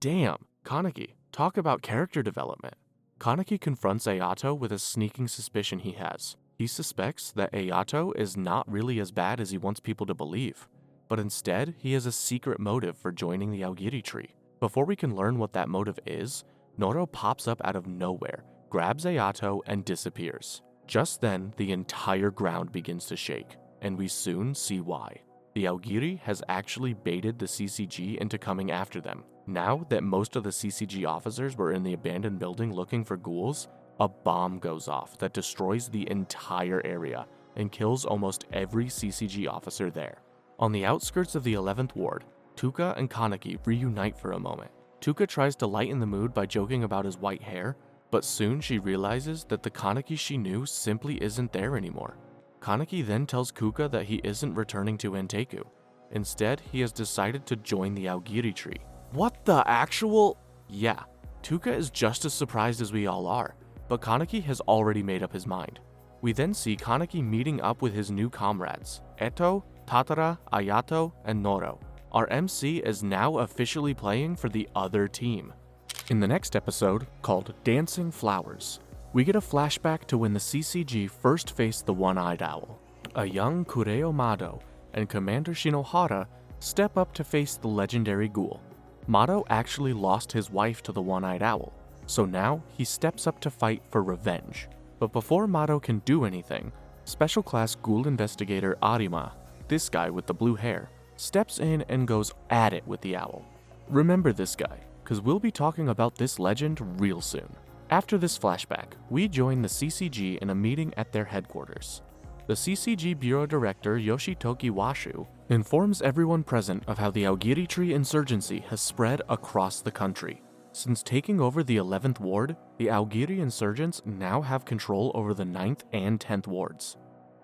Damn, Kaneki, talk about character development. Kaneki confronts Ayato with a sneaking suspicion he has. He suspects that Ayato is not really as bad as he wants people to believe, but instead he has a secret motive for joining the Aogiri tree. Before we can learn what that motive is, Noro pops up out of nowhere, grabs Ayato, and disappears. Just then, the entire ground begins to shake, and we soon see why. The Aogiri has actually baited the CCG into coming after them. Now that most of the CCG officers were in the abandoned building looking for ghouls, a bomb goes off that destroys the entire area and kills almost every CCG officer there. On the outskirts of the 11th Ward, Tuka and Kaneki reunite for a moment. Tuka tries to lighten the mood by joking about his white hair, But soon she realizes that the Kaneki she knew simply isn't there anymore. Kaneki then tells Kuka that he isn't returning to Anteiku. Instead, he has decided to join the Aogiri tree. What the actual? Yeah, Tuka is just as surprised as we all are, but Kaneki has already made up his mind. We then see Kaneki meeting up with his new comrades, Eto, Tatara, Ayato, and Noro. Our MC is now officially playing for the other team. In the next episode, called Dancing Flowers, we get a flashback to when the CCG first faced the One-Eyed Owl. A young Kureo Mado and Commander Shinohara step up to face the legendary ghoul. Mado actually lost his wife to the One-Eyed Owl, so now he steps up to fight for revenge. But before Mado can do anything, Special Class Ghoul Investigator Arima, this guy with the blue hair, steps in and goes at it with the owl. Remember this guy, because we'll be talking about this legend real soon. After this flashback, we join the CCG in a meeting at their headquarters. The CCG Bureau Director Yoshitoki Washu informs everyone present of how the Aogiri Tree insurgency has spread across the country. Since taking over the 11th ward, the Aogiri insurgents now have control over the 9th and 10th wards.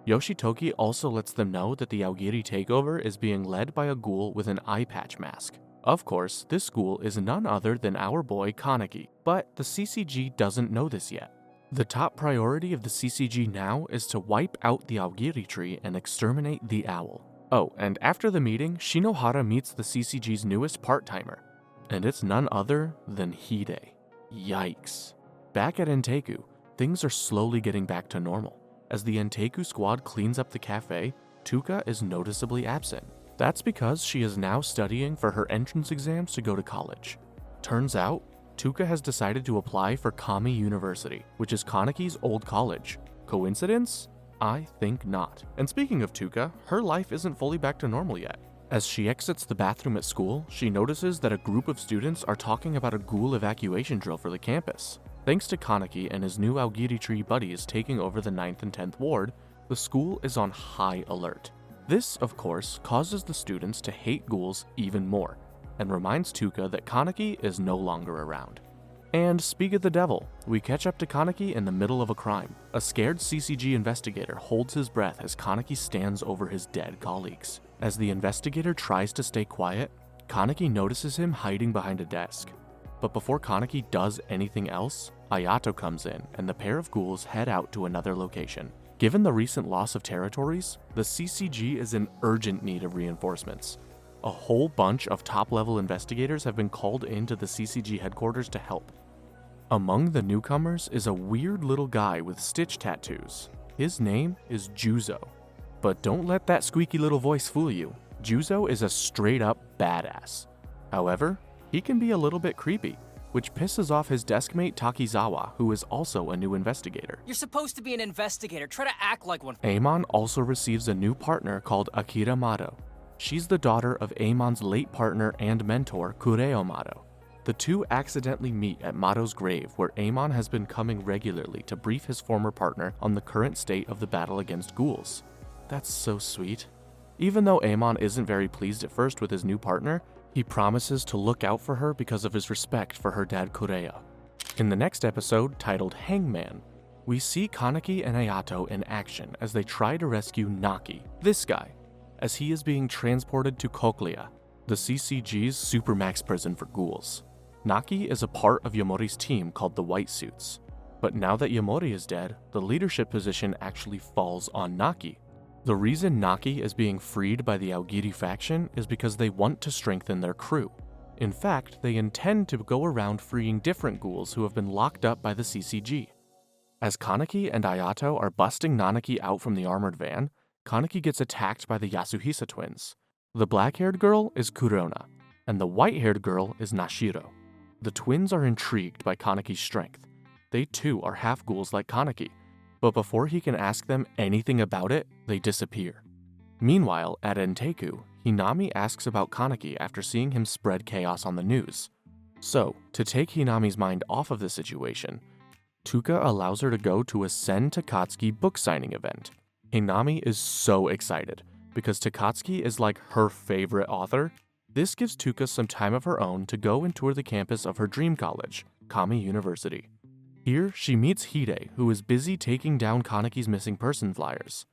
Yoshitoki also lets them know that the Aogiri takeover is being led by a ghoul with an eye patch mask. Of course, this ghoul is none other than our boy Kaneki, but the CCG doesn't know this yet. The top priority of the CCG now is to wipe out the Aogiri tree and exterminate the owl. Oh, and after the meeting, Shinohara meets the CCG's newest part-timer, and it's none other than Hide. Yikes. Back at Anteiku, things are slowly getting back to normal. As the Anteiku squad cleans up the cafe, Tuka is noticeably absent. That's because she is now studying for her entrance exams to go to college. Turns out, Tuka has decided to apply for Kami University, which is Kaneki's old college. Coincidence? I think not. And speaking of Tuka, her life isn't fully back to normal yet. As she exits the bathroom at school, she notices that a group of students are talking about a ghoul evacuation drill for the campus. Thanks to Kaneki and his new Aogiri Tree buddies taking over the 9th and 10th ward, the school is on high alert. This, of course, causes the students to hate ghouls even more, and reminds Tuka that Kaneki is no longer around. And speak of the devil, we catch up to Kaneki in the middle of a crime. A scared CCG investigator holds his breath as Kaneki stands over his dead colleagues. As the investigator tries to stay quiet, Kaneki notices him hiding behind a desk. But before Kaneki does anything else, Ayato comes in and the pair of ghouls head out to another location. Given the recent loss of territories, the CCG is in urgent need of reinforcements. A whole bunch of top-level investigators have been called into the CCG headquarters to help. Among the newcomers is a weird little guy with stitch tattoos. His name is Juzo. But don't let that squeaky little voice fool you. Juzo is a straight-up badass. However, he can be a little bit creepy, which pisses off his deskmate Takizawa, who is also a new investigator. You're supposed to be an investigator. Try to act like one. Amon also receives a new partner called Akira Mado. She's the daughter of Amon's late partner and mentor, Kureo Mado. The two accidentally meet at Mado's grave, where Amon has been coming regularly to brief his former partner on the current state of the battle against ghouls. That's so sweet. Even though Amon isn't very pleased at first with his new partner, he promises to look out for her because of his respect for her dad Kureo. In the next episode, titled Hangman, we see Kaneki and Ayato in action as they try to rescue Naki, this guy, as he is being transported to Cochlea, the CCG's supermax prison for ghouls. Naki is a part of Yamori's team called the White Suits, but now that Yamori is dead, the leadership position actually falls on Naki. The reason Naki is being freed by the Aogiri faction is because they want to strengthen their crew. In fact, they intend to go around freeing different ghouls who have been locked up by the CCG. As Kaneki and Ayato are busting Nanaki out from the armored van, Kaneki gets attacked by the Yasuhisa twins. The black-haired girl is Kurona, and the white-haired girl is Nashiro. The twins are intrigued by Kaneki's strength. They too are half-ghouls like Kaneki, but before he can ask them anything about it, they disappear. Meanwhile, at Anteiku, Hinami asks about Kaneki after seeing him spread chaos on the news. So, to take Hinami's mind off of the situation, Tuka allows her to go to a Sen Takatsuki book signing event. Hinami is so excited, because Takatsuki is like her favorite author. This gives Tuka some time of her own to go and tour the campus of her dream college, Kami University. Here, she meets Hide, who is busy taking down Kaneki's missing person flyers.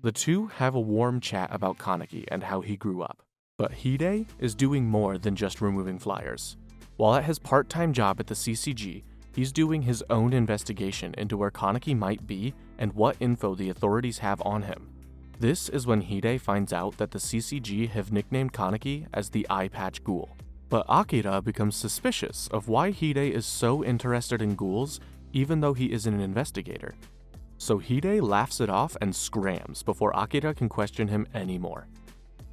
The two have a warm chat about Kaneki and how he grew up. But Hide is doing more than just removing flyers. While at his part-time job at the CCG, he's doing his own investigation into where Kaneki might be and what info the authorities have on him. This is when Hide finds out that the CCG have nicknamed Kaneki as the Eye Patch Ghoul. But Akira becomes suspicious of why Hide is so interested in ghouls even though he isn't an investigator. So Hide laughs it off and scrams before Akira can question him anymore.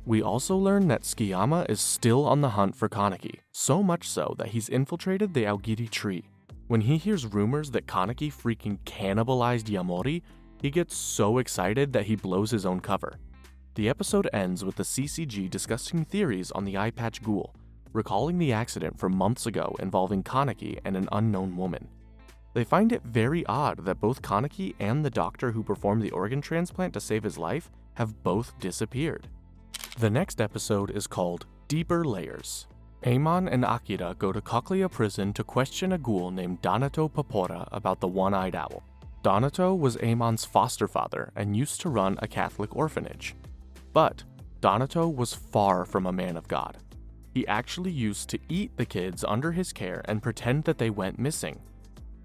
We also learn that Tsukiyama is still on the hunt for Kaneki, so much so that he's infiltrated the Aogiri tree. When he hears rumors that Kaneki freaking cannibalized Yamori, he gets so excited that he blows his own cover. The episode ends with the CCG discussing theories on the Eye Patch Ghoul, recalling the accident from months ago involving Kaneki and an unknown woman. They find it very odd that both Kaneki and the doctor who performed the organ transplant to save his life have both disappeared. The next episode is called Deeper Layers. Amon and Akira go to Cochlea prison to question a ghoul named Donato Papora about the one-eyed owl. Donato was Amon's foster father and used to run a Catholic orphanage. But Donato was far from a man of God. He actually used to eat the kids under his care and pretend that they went missing.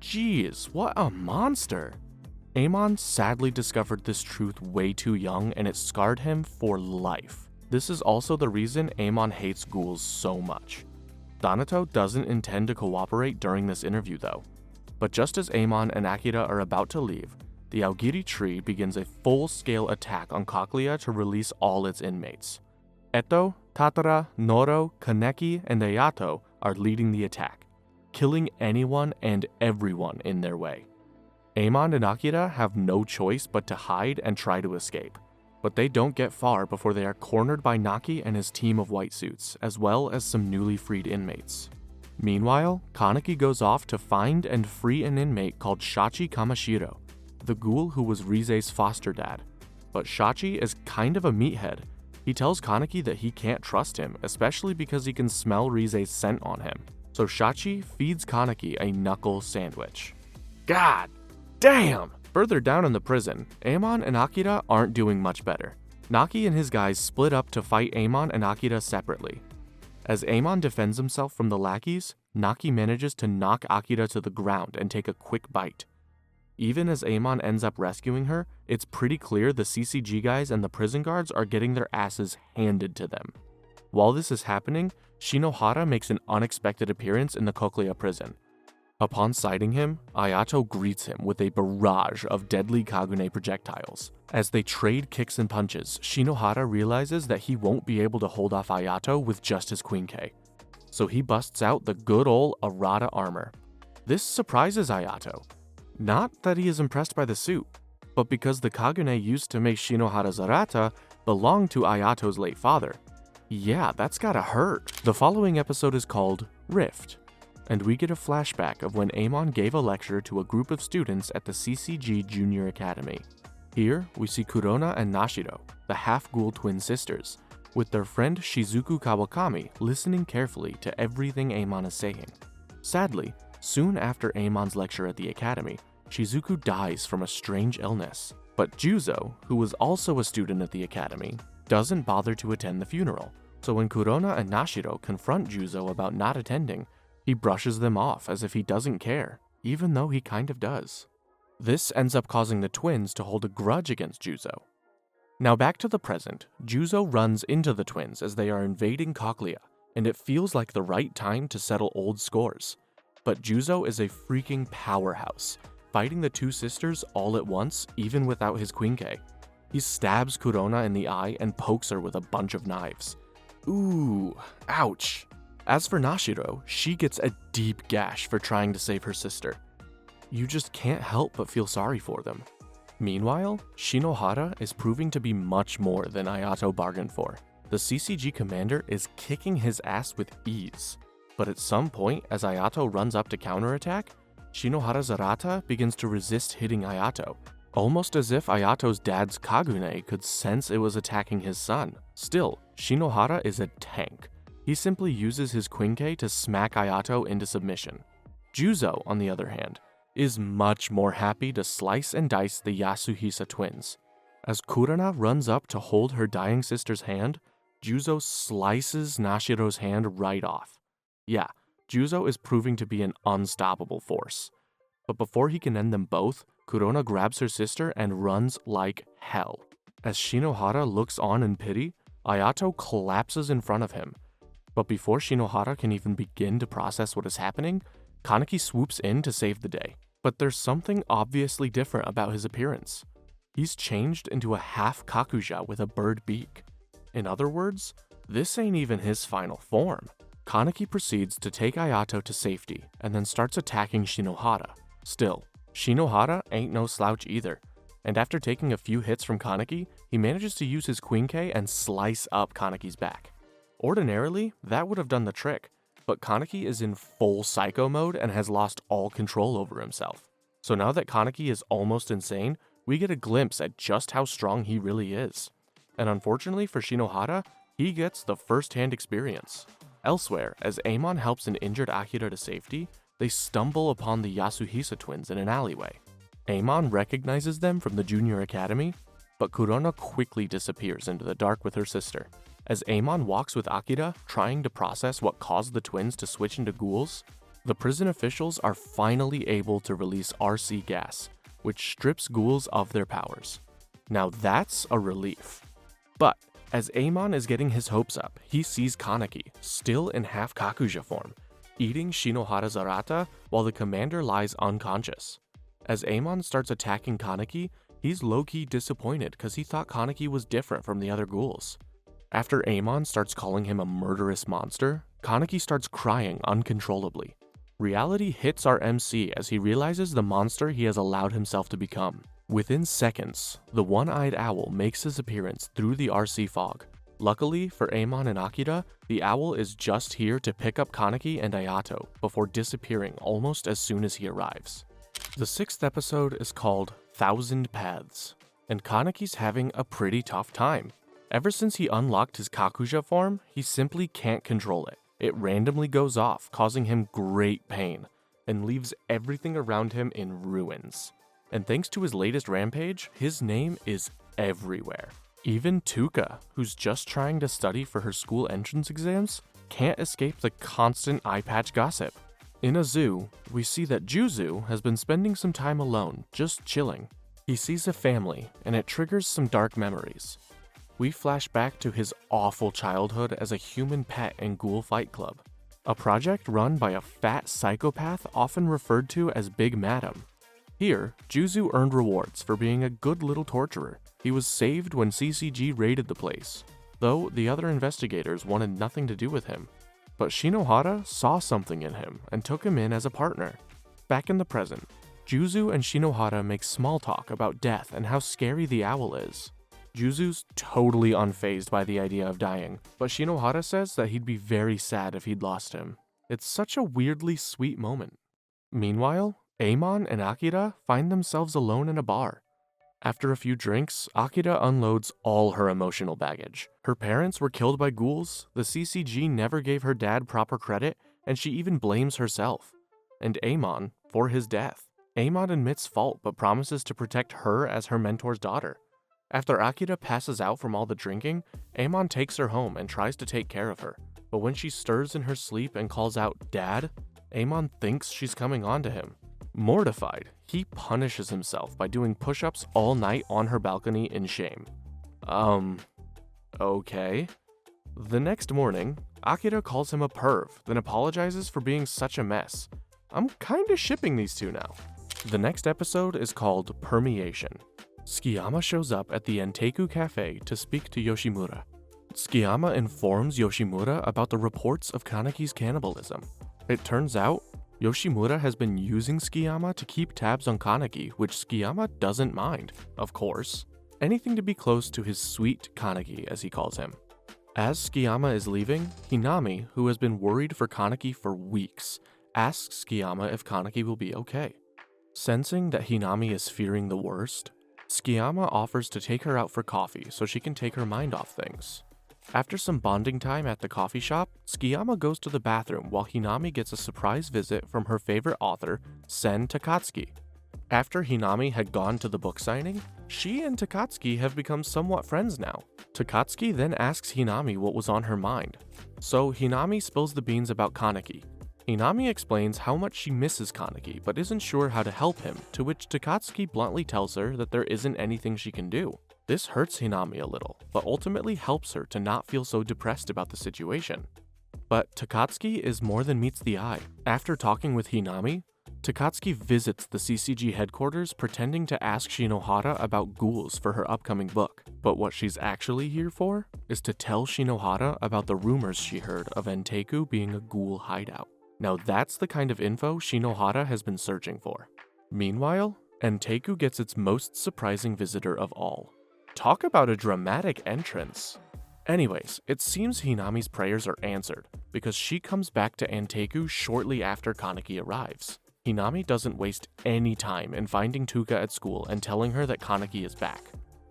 Jeez, what a monster! Amon sadly discovered this truth way too young and it scarred him for life. This is also the reason Amon hates ghouls so much. Donato doesn't intend to cooperate during this interview though. But just as Amon and Akira are about to leave, the Aogiri tree begins a full-scale attack on Cochlea to release all its inmates. Eto, Tatara, Noro, Kaneki, and Ayato are leading the attack, killing anyone and everyone in their way. Amon and Akira have no choice but to hide and try to escape, but they don't get far before they are cornered by Naki and his team of white suits, as well as some newly freed inmates. Meanwhile, Kaneki goes off to find and free an inmate called Shachi Kamashiro, the ghoul who was Rize's foster dad. But Shachi is kind of a meathead. He tells Kaneki that he can't trust him, especially because he can smell Rize's scent on him. So Shachi feeds Kaneki a knuckle sandwich. God damn! Further down in the prison, Amon and Akira aren't doing much better. Naki and his guys split up to fight Amon and Akira separately. As Amon defends himself from the lackeys, Naki manages to knock Akira to the ground and take a quick bite. Even as Amon ends up rescuing her, it's pretty clear the CCG guys and the prison guards are getting their asses handed to them. While this is happening, Shinohara makes an unexpected appearance in the Cochlea prison. Upon sighting him, Ayato greets him with a barrage of deadly Kagune projectiles. As they trade kicks and punches, Shinohara realizes that he won't be able to hold off Ayato with just his Quinx. So he busts out the good ol' Arata armor. This surprises Ayato. Not that he is impressed by the suit, but because the Kagune used to make Shinohara's Arata belonged to Ayato's late father. Yeah, that's gotta hurt. The following episode is called Rift, and we get a flashback of when Amon gave a lecture to a group of students at the CCG Junior Academy. Here, we see Kurona and Nashiro, the half-ghoul twin sisters, with their friend Shizuku Kawakami listening carefully to everything Amon is saying. Sadly, soon after Amon's lecture at the academy, Shizuku dies from a strange illness. But Juzo, who was also a student at the academy, doesn't bother to attend the funeral. So when Kurona and Nashiro confront Juzo about not attending, he brushes them off as if he doesn't care, even though he kind of does. This ends up causing the twins to hold a grudge against Juzo. Now back to the present, Juzo runs into the twins as they are invading Cochlea, and it feels like the right time to settle old scores. But Juzo is a freaking powerhouse, fighting the two sisters all at once, even without his Quinx. He stabs Kurona in the eye and pokes her with a bunch of knives. Ooh, ouch. As for Nashiro, she gets a deep gash for trying to save her sister. You just can't help but feel sorry for them. Meanwhile, Shinohara is proving to be much more than Ayato bargained for. The CCG commander is kicking his ass with ease. But at some point, as Ayato runs up to counterattack, Shinohara's Arata begins to resist hitting Ayato, almost as if Ayato's dad's Kagune could sense it was attacking his son. Still, Shinohara is a tank. He simply uses his Quinx to smack Ayato into submission. Juzo, on the other hand, is much more happy to slice and dice the Yasuhisa twins. As Kurana runs up to hold her dying sister's hand, Juzo slices Nashiro's hand right off. Yeah, Juzo is proving to be an unstoppable force. But before he can end them both, Kurona grabs her sister and runs like hell. As Shinohara looks on in pity, Ayato collapses in front of him. But before Shinohara can even begin to process what is happening, Kaneki swoops in to save the day. But there's something obviously different about his appearance. He's changed into a half Kakuja with a bird beak. In other words, this ain't even his final form. Kaneki proceeds to take Ayato to safety and then starts attacking Shinohara. Still, Shinohara ain't no slouch either, and after taking a few hits from Kaneki, he manages to use his Quinx and slice up Kaneki's back. Ordinarily, that would have done the trick, but Kaneki is in full psycho mode and has lost all control over himself. So now that Kaneki is almost insane, we get a glimpse at just how strong he really is. And unfortunately for Shinohara, he gets the first-hand experience. Elsewhere, as Amon helps an injured Akira to safety, they stumble upon the Yasuhisa twins in an alleyway. Amon recognizes them from the junior academy, but Kurona quickly disappears into the dark with her sister. As Amon walks with Akira, trying to process what caused the twins to switch into ghouls, the prison officials are finally able to release RC gas, which strips ghouls of their powers. Now that's a relief. But as Amon is getting his hopes up, he sees Kaneki, still in half Kakuja form, eating Shinohara's Arata while the commander lies unconscious. As Amon starts attacking Kaneki, he's low-key disappointed because he thought Kaneki was different from the other ghouls. After Amon starts calling him a murderous monster, Kaneki starts crying uncontrollably. Reality hits our MC as he realizes the monster he has allowed himself to become. Within seconds, the one-eyed owl makes his appearance through the RC fog. Luckily for Amon and Akira, the owl is just here to pick up Kaneki and Ayato before disappearing almost as soon as he arrives. The 6th episode is called 1,000 Paths, and Kaneki's having a pretty tough time. Ever since he unlocked his Kakuja form, he simply can't control it. It randomly goes off, causing him great pain, and leaves everything around him in ruins. And thanks to his latest rampage, his name is everywhere. Even Tuka, who's just trying to study for her school entrance exams, can't escape the constant eye patch gossip. In a zoo, we see that Juzu has been spending some time alone, just chilling. He sees a family, and it triggers some dark memories. We flash back to his awful childhood as a human pet in Ghoul Fight Club, a project run by a fat psychopath often referred to as Big Madam. Here, Juzu earned rewards for being a good little torturer. He was saved when CCG raided the place, though the other investigators wanted nothing to do with him. But Shinohara saw something in him and took him in as a partner. Back in the present, Juzu and Shinohara make small talk about death and how scary the owl is. Juzu's totally unfazed by the idea of dying, but Shinohara says that he'd be very sad if he'd lost him. It's such a weirdly sweet moment. Meanwhile, Amon and Akira find themselves alone in a bar. After a few drinks, Akira unloads all her emotional baggage. Her parents were killed by ghouls, the CCG never gave her dad proper credit, and she even blames herself. And Amon for his death. Amon admits fault but promises to protect her as her mentor's daughter. After Akira passes out from all the drinking, Amon takes her home and tries to take care of her. But when she stirs in her sleep and calls out, "Dad," Amon thinks she's coming on to him. Mortified, he punishes himself by doing push-ups all night on her balcony in shame. Okay. The next morning, Akira calls him a perv, then apologizes for being such a mess. I'm kinda shipping these two now. The next episode is called Permeation. Tsukiyama shows up at the Anteiku cafe to speak to Yoshimura. Tsukiyama informs Yoshimura about the reports of Kaneki's cannibalism. It turns out, Yoshimura has been using Tsukiyama to keep tabs on Kaneki, which Tsukiyama doesn't mind, of course. Anything to be close to his sweet Kaneki, as he calls him. As Tsukiyama is leaving, Hinami, who has been worried for Kaneki for weeks, asks Tsukiyama if Kaneki will be okay. Sensing that Hinami is fearing the worst, Tsukiyama offers to take her out for coffee so she can take her mind off things. After some bonding time at the coffee shop, Tsukiyama goes to the bathroom while Hinami gets a surprise visit from her favorite author, Sen Takatsuki. After Hinami had gone to the book signing, she and Takatsuki have become somewhat friends now. Takatsuki then asks Hinami what was on her mind. So Hinami spills the beans about Kaneki. Hinami explains how much she misses Kaneki but isn't sure how to help him, to which Takatsuki bluntly tells her that there isn't anything she can do. This hurts Hinami a little, but ultimately helps her to not feel so depressed about the situation. But Takatsuki is more than meets the eye. After talking with Hinami, Takatsuki visits the CCG headquarters pretending to ask Shinohara about ghouls for her upcoming book. But what she's actually here for is to tell Shinohara about the rumors she heard of Anteiku being a ghoul hideout. Now that's the kind of info Shinohara has been searching for. Meanwhile, Anteiku gets its most surprising visitor of all. Talk about a dramatic entrance. Anyways, it seems Hinami's prayers are answered, because she comes back to Anteiku shortly after Kaneki arrives. Hinami doesn't waste any time in finding Tuka at school and telling her that Kaneki is back.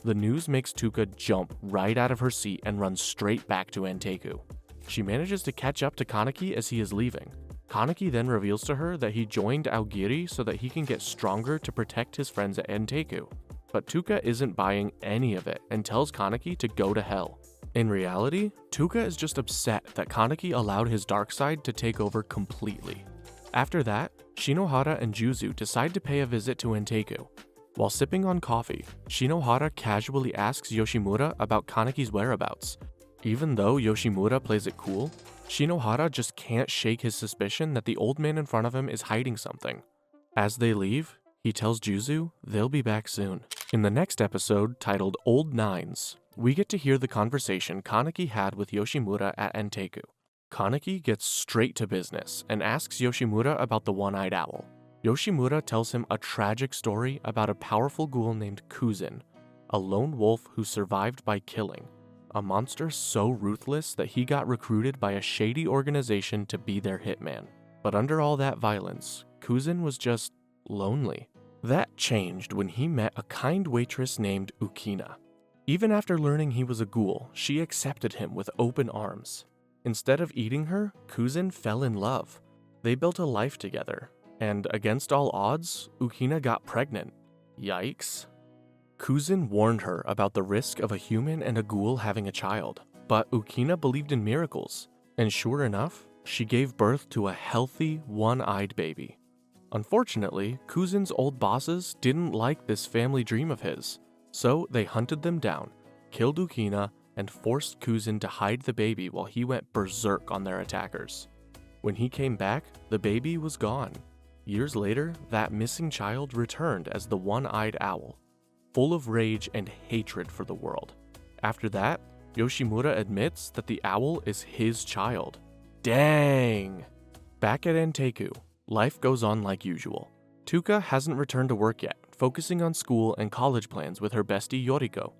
The news makes Tuka jump right out of her seat and run straight back to Anteiku. She manages to catch up to Kaneki as he is leaving. Kaneki then reveals to her that he joined Aogiri so that he can get stronger to protect his friends at Anteiku. But Tuka isn't buying any of it and tells Kaneki to go to hell. In reality, Tuka is just upset that Kaneki allowed his dark side to take over completely. After that, Shinohara and Juzu decide to pay a visit to Anteiku. While sipping on coffee, Shinohara casually asks Yoshimura about Kaneki's whereabouts. Even though Yoshimura plays it cool, Shinohara just can't shake his suspicion that the old man in front of him is hiding something. As they leave, he tells Juzu they'll be back soon. In the next episode, titled Old Nines, we get to hear the conversation Kaneki had with Yoshimura at Anteiku. Kaneki gets straight to business and asks Yoshimura about the one-eyed owl. Yoshimura tells him a tragic story about a powerful ghoul named Kuzin, a lone wolf who survived by killing, a monster so ruthless that he got recruited by a shady organization to be their hitman. But under all that violence, Kuzin was just lonely. That changed when he met a kind waitress named Ukina. Even after learning he was a ghoul, she accepted him with open arms. Instead of eating her, Kuzin fell in love. They built a life together, and against all odds, Ukina got pregnant. Yikes. Kuzin warned her about the risk of a human and a ghoul having a child, but Ukina believed in miracles, and sure enough, she gave birth to a healthy, one-eyed baby. Unfortunately, Kuzin's old bosses didn't like this family dream of his, so they hunted them down, killed Ukina, and forced Kuzin to hide the baby while he went berserk on their attackers. When he came back, the baby was gone. Years later, that missing child returned as the one-eyed owl, full of rage and hatred for the world. After that, Yoshimura admits that the owl is his child. Dang! Back at Anteiku, life goes on like usual. Tuka hasn't returned to work yet, focusing on school and college plans with her bestie Yoriko.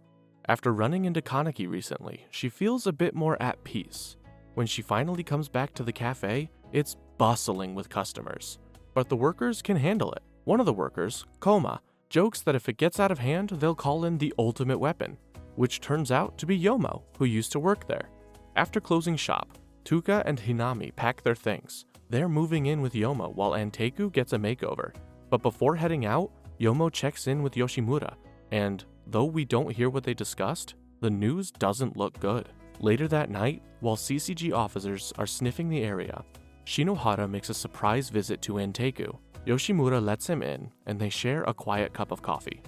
After running into Kaneki recently, she feels a bit more at peace. When she finally comes back to the cafe, it's bustling with customers. But the workers can handle it. One of the workers, Koma, jokes that if it gets out of hand, they'll call in the ultimate weapon, which turns out to be Yomo, who used to work there. After closing shop, Tuka and Hinami pack their things. They're moving in with Yomo while Anteiku gets a makeover. But before heading out, Yomo checks in with Yoshimura, and though we don't hear what they discussed, the news doesn't look good. Later that night, while CCG officers are sniffing the area, Shinohara makes a surprise visit to Anteiku. Yoshimura lets him in, and they share a quiet cup of coffee.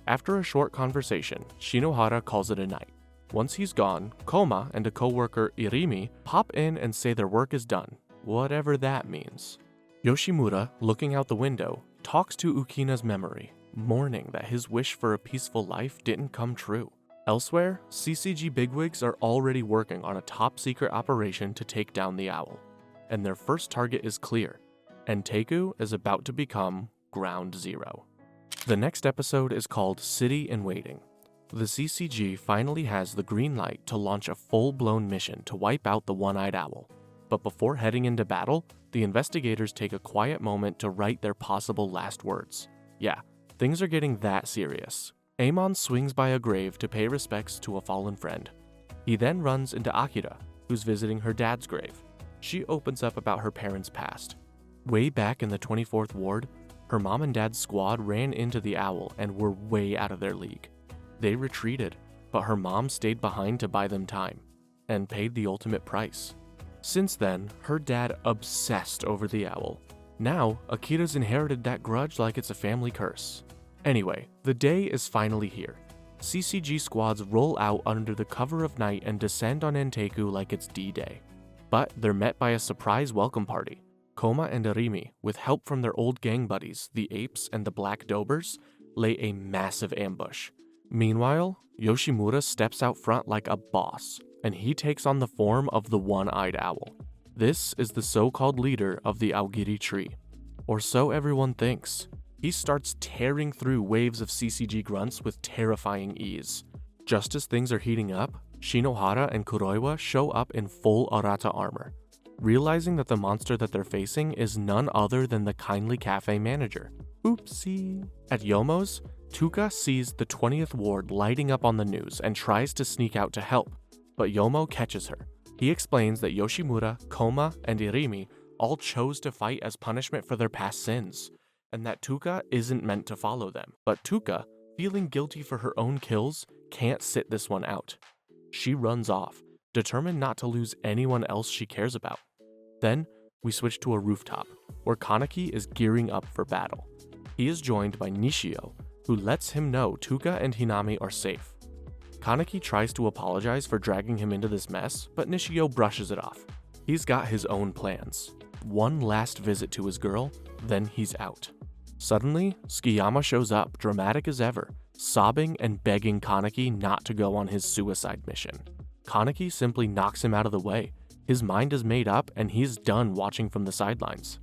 After a short conversation, Shinohara calls it a night. Once he's gone, Koma and a co-worker, Irimi, pop in and say their work is done, whatever that means. Yoshimura, looking out the window, talks to Ukina's memory, mourning that his wish for a peaceful life didn't come true. Elsewhere, CCG bigwigs are already working on a top-secret operation to take down the owl, and their first target is clear. Anteiku is about to become Ground Zero. The next episode is called City in Waiting. The CCG finally has the green light to launch a full-blown mission to wipe out the one-eyed owl. But before heading into battle, the investigators take a quiet moment to write their possible last words. Yeah, things are getting that serious. Amon swings by a grave to pay respects to a fallen friend. He then runs into Akira, who's visiting her dad's grave. She opens up about her parents' past. Way back in the 24th Ward, her mom and dad's squad ran into the owl and were way out of their league. They retreated, but her mom stayed behind to buy them time, and paid the ultimate price. Since then, her dad obsessed over the owl. Now, Akira's inherited that grudge like it's a family curse. Anyway, the day is finally here. CCG squads roll out under the cover of night and descend on Anteiku like it's D-Day. But they're met by a surprise welcome party. Koma and Irimi, with help from their old gang buddies, the Apes and the Black Dobers, lay a massive ambush. Meanwhile, Yoshimura steps out front like a boss, and he takes on the form of the one-eyed owl. This is the so-called leader of the Aogiri tree. Or so everyone thinks. He starts tearing through waves of CCG grunts with terrifying ease. Just as things are heating up, Shinohara and Kuroiwa show up in full Arata armor, realizing that the monster that they're facing is none other than the kindly cafe manager. Oopsie. At Yomo's, Tuka sees the 20th Ward lighting up on the news and tries to sneak out to help, but Yomo catches her. He explains that Yoshimura, Koma, and Irimi all chose to fight as punishment for their past sins, and that Tuka isn't meant to follow them. But Tuka, feeling guilty for her own kills, can't sit this one out. She runs off, determined not to lose anyone else she cares about. Then, we switch to a rooftop, where Kaneki is gearing up for battle. He is joined by Nishio, who lets him know Tuka and Hinami are safe. Kaneki tries to apologize for dragging him into this mess, but Nishio brushes it off. He's got his own plans. One last visit to his girl, then he's out. Suddenly, Tsukiyama shows up, dramatic as ever, sobbing and begging Kaneki not to go on his suicide mission. Kaneki simply knocks him out of the way. His mind is made up and he's done watching from the sidelines.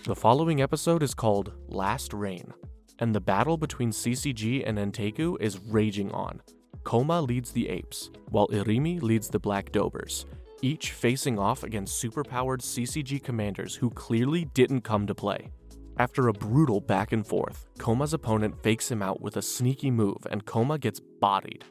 The following episode is called Last Reign, and the battle between CCG and Anteiku is raging on. Koma leads the Apes, while Irimi leads the Black Dobers, each facing off against superpowered CCG commanders who clearly didn't come to play. After a brutal back and forth, Koma's opponent fakes him out with a sneaky move and Koma gets bodied.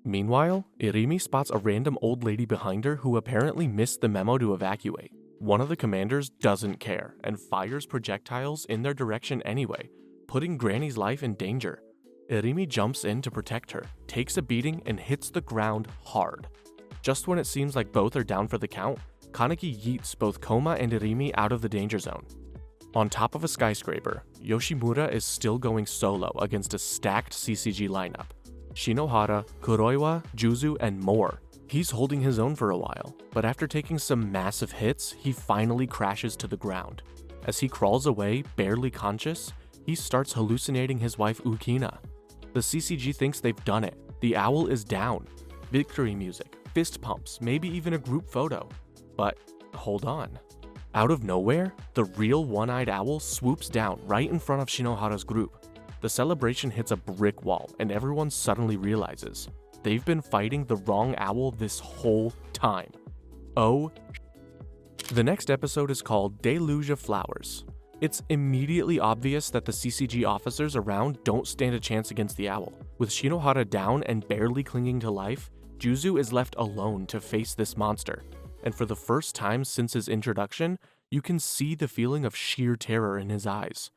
Meanwhile, Irimi spots a random old lady behind her who apparently missed the memo to evacuate. One of the commanders doesn't care and fires projectiles in their direction anyway, putting Granny's life in danger. Irimi jumps in to protect her, takes a beating, and hits the ground hard. Just when it seems like both are down for the count, Kaneki yeets both Koma and Irimi out of the danger zone. On top of a skyscraper, Yoshimura is still going solo against a stacked CCG lineup. Shinohara, Kuroiwa, Juzu, and more. He's holding his own for a while, but after taking some massive hits, he finally crashes to the ground. As he crawls away, barely conscious, he starts hallucinating his wife Ukina. The CCG thinks they've done it. The owl is down. Victory music, fist pumps, maybe even a group photo. But hold on. Out of nowhere, the real one-eyed owl swoops down right in front of Shinohara's group. The celebration hits a brick wall and everyone suddenly realizes they've been fighting the wrong owl this whole time. Oh. The next episode is called Deluge of Flowers. It's immediately obvious that the CCG officers around don't stand a chance against the owl. With Shinohara down and barely clinging to life, Juzu is left alone to face this monster. And for the first time since his introduction, you can see the feeling of sheer terror in his eyes.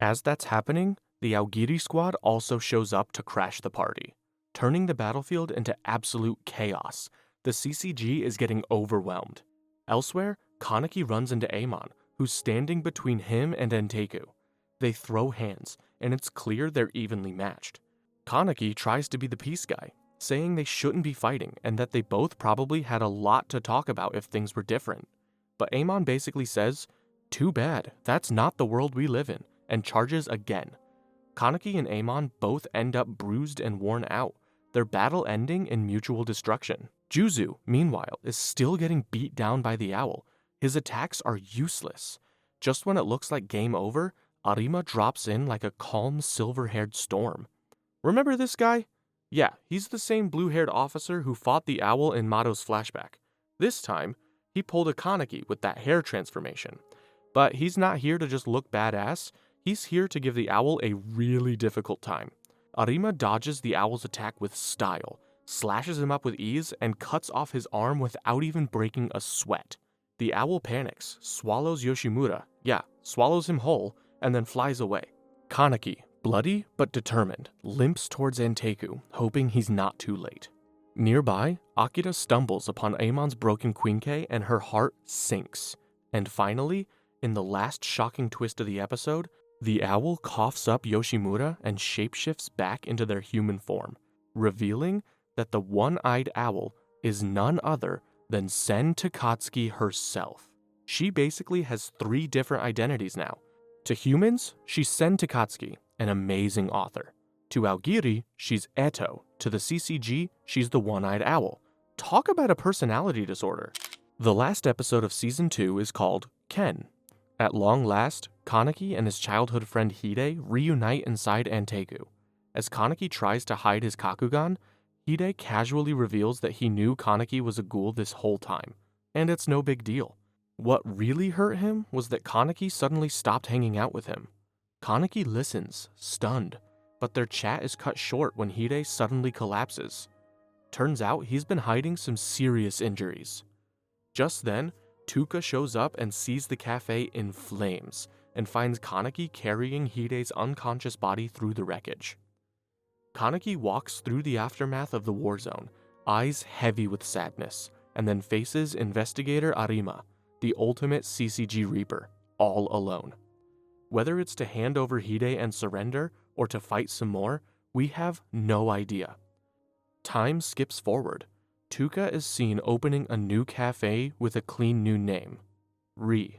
As that's happening, the Aogiri squad also shows up to crash the party. Turning the battlefield into absolute chaos, the CCG is getting overwhelmed. Elsewhere, Kaneki runs into Amon, who's standing between him and Anteiku. They throw hands, and it's clear they're evenly matched. Kaneki tries to be the peace guy, saying they shouldn't be fighting and that they both probably had a lot to talk about if things were different. But Amon basically says, "Too bad, that's not the world we live in," and charges again. Kaneki and Amon both end up bruised and worn out, their battle ending in mutual destruction. Juzu, meanwhile, is still getting beat down by the owl. His attacks are useless. Just when it looks like game over, Arima drops in like a calm silver-haired storm. Remember this guy? Yeah, he's the same blue-haired officer who fought the owl in Mado's flashback. This time, he pulled a Kaneki with that hair transformation. But he's not here to just look badass, he's here to give the owl a really difficult time. Arima dodges the owl's attack with style, slashes him up with ease, and cuts off his arm without even breaking a sweat. The owl panics, swallows Yoshimura, swallows him whole, and then flies away. Kaneki, bloody but determined, limps towards Anteiku, hoping he's not too late. Nearby, Akira stumbles upon Amon's broken Quinque and her heart sinks. And finally, in the last shocking twist of the episode, the owl coughs up Yoshimura and shapeshifts back into their human form, revealing that the one-eyed owl is none other than Sen Takatsuki herself. She basically has 3 different identities now. To humans, she's Sen Takatsuki, an amazing author. To Aogiri, she's Eto. To the CCG, she's the one-eyed owl. Talk about a personality disorder. The last episode of Season 2 is called Ken. At long last, Kaneki and his childhood friend Hide reunite inside Anteiku. As Kaneki tries to hide his Kakugan, Hide casually reveals that he knew Kaneki was a ghoul this whole time, and it's no big deal. What really hurt him was that Kaneki suddenly stopped hanging out with him. Kaneki listens, stunned, but their chat is cut short when Hide suddenly collapses. Turns out he's been hiding some serious injuries. Just then, Tuka shows up and sees the cafe in flames, and finds Kaneki carrying Hide's unconscious body through the wreckage. Kaneki walks through the aftermath of the war zone, eyes heavy with sadness, and then faces Investigator Arima, the ultimate CCG Reaper, all alone. Whether it's to hand over Hide and surrender, or to fight some more, we have no idea. Time skips forward. Tuka is seen opening a new cafe with a clean new name, Rize.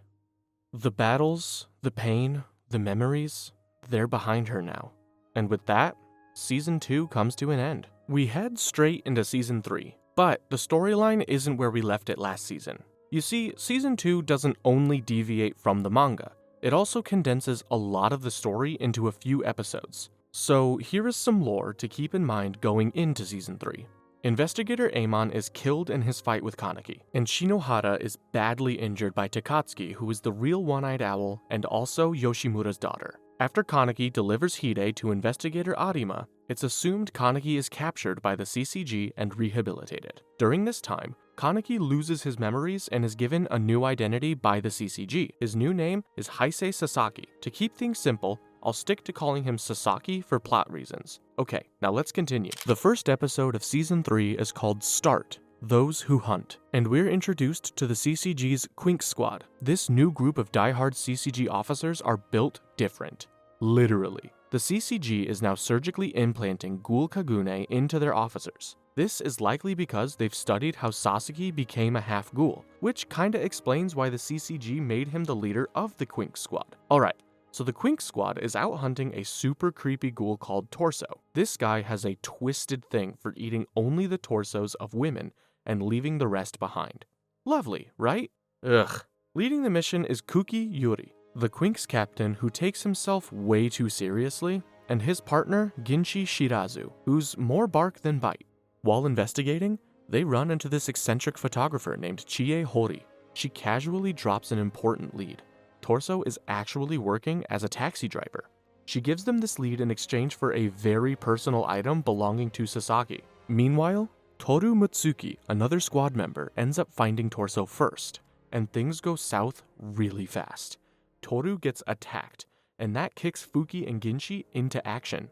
The battles, the pain, the memories, they're behind her now. And with that, Season 2 comes to an end. We head straight into Season 3, but the storyline isn't where we left it last season. You see, Season 2 doesn't only deviate from the manga, it also condenses a lot of the story into a few episodes. So here is some lore to keep in mind going into Season 3. Investigator Amon is killed in his fight with Kaneki, and Shinohara is badly injured by Takatsuki, who is the real one-eyed owl and also Yoshimura's daughter. After Kaneki delivers Hide to Investigator Arima, it's assumed Kaneki is captured by the CCG and rehabilitated. During this time, Kaneki loses his memories and is given a new identity by the CCG. His new name is Heisei Sasaki. To keep things simple, I'll stick to calling him Sasaki for plot reasons. Okay, now let's continue. The first episode of Season 3 is called Start, Those Who Hunt, and we're introduced to the CCG's Quinx Squad. This new group of diehard CCG officers are built different. Literally. The CCG is now surgically implanting Ghoul Kagune into their officers. This is likely because they've studied how Sasaki became a half-ghoul, which kinda explains why the CCG made him the leader of the Quinx Squad. Alright, so the Quinx Squad is out hunting a super creepy ghoul called Torso. This guy has a twisted thing for eating only the torsos of women and leaving the rest behind. Lovely, right? Ugh. Leading the mission is Kuki Yuri, the Quinx captain who takes himself way too seriously, and his partner Ginshi Shirazu, who's more bark than bite. While investigating, they run into this eccentric photographer named Chie Hori. She casually drops an important lead. Torso is actually working as a taxi driver. She gives them this lead in exchange for a very personal item belonging to Sasaki. Meanwhile, Toru Mutsuki, another squad member, ends up finding Torso first, and things go south really fast. Toru gets attacked, and that kicks Fuki and Ginshi into action.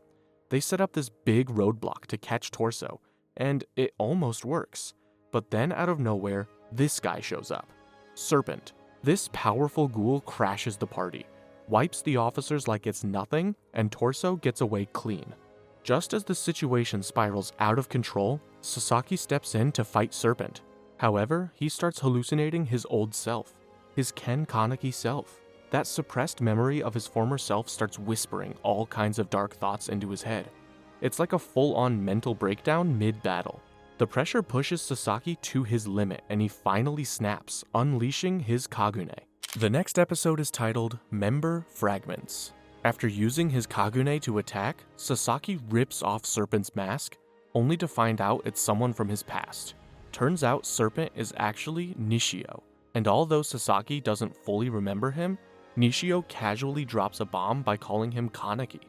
They set up this big roadblock to catch Torso, and it almost works. But then out of nowhere, this guy shows up. Serpent. This powerful ghoul crashes the party, wipes the officers like it's nothing, and Torso gets away clean. Just as the situation spirals out of control, Sasaki steps in to fight Serpent. However, he starts hallucinating his old self, his Ken Kaneki self. That suppressed memory of his former self starts whispering all kinds of dark thoughts into his head. It's like a full-on mental breakdown mid-battle. The pressure pushes Sasaki to his limit, and he finally snaps, unleashing his Kagune. The next episode is titled Member Fragments. After using his Kagune to attack, Sasaki rips off Serpent's mask, only to find out it's someone from his past. Turns out Serpent is actually Nishio, and although Sasaki doesn't fully remember him, Nishio casually drops a bomb by calling him Kaneki.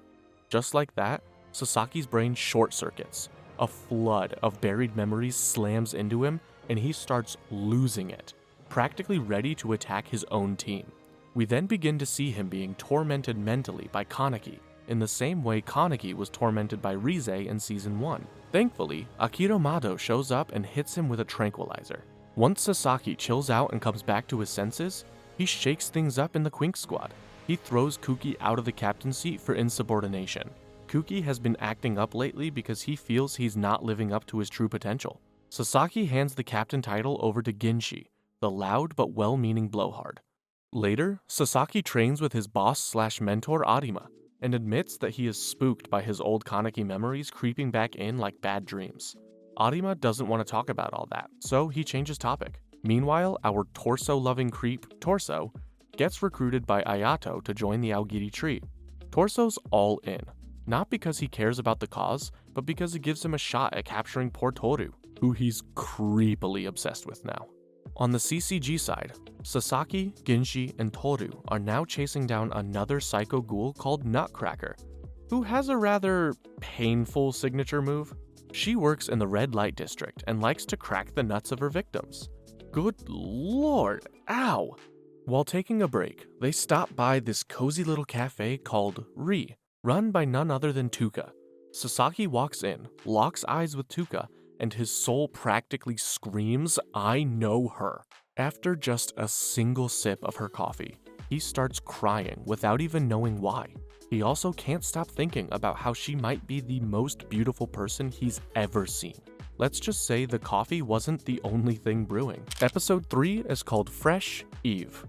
Just like that, Sasaki's brain short circuits, a flood of buried memories slams into him and he starts losing it, practically ready to attack his own team. We then begin to see him being tormented mentally by Kaneki, in the same way Kaneki was tormented by Rize in Season 1. Thankfully, Akira Mado shows up and hits him with a tranquilizer. Once Sasaki chills out and comes back to his senses, he shakes things up in the Quinx Squad. He throws Kuki out of the captain seat for insubordination. Kuki has been acting up lately because he feels he's not living up to his true potential. Sasaki hands the captain title over to Ginshi, the loud but well-meaning blowhard. Later, Sasaki trains with his boss/mentor Arima, and admits that he is spooked by his old Kaneki memories creeping back in like bad dreams. Arima doesn't want to talk about all that, so he changes topic. Meanwhile, our torso-loving creep, Torso, gets recruited by Ayato to join the Aogiri tree. Torso's all in, not because he cares about the cause, but because it gives him a shot at capturing poor Toru, who he's creepily obsessed with now. On the CCG side, Sasaki, Ginshi, and Toru are now chasing down another psycho ghoul called Nutcracker, who has a rather painful signature move. She works in the red light district and likes to crack the nuts of her victims. Good lord, ow! While taking a break, they stop by this cozy little cafe called Rize, run by none other than Tuka. Sasaki walks in, locks eyes with Tuka, and his soul practically screams, "I know her." After just a single sip of her coffee, he starts crying without even knowing why. He also can't stop thinking about how she might be the most beautiful person he's ever seen. Let's just say the coffee wasn't the only thing brewing. Episode 3 is called Fresh Eve.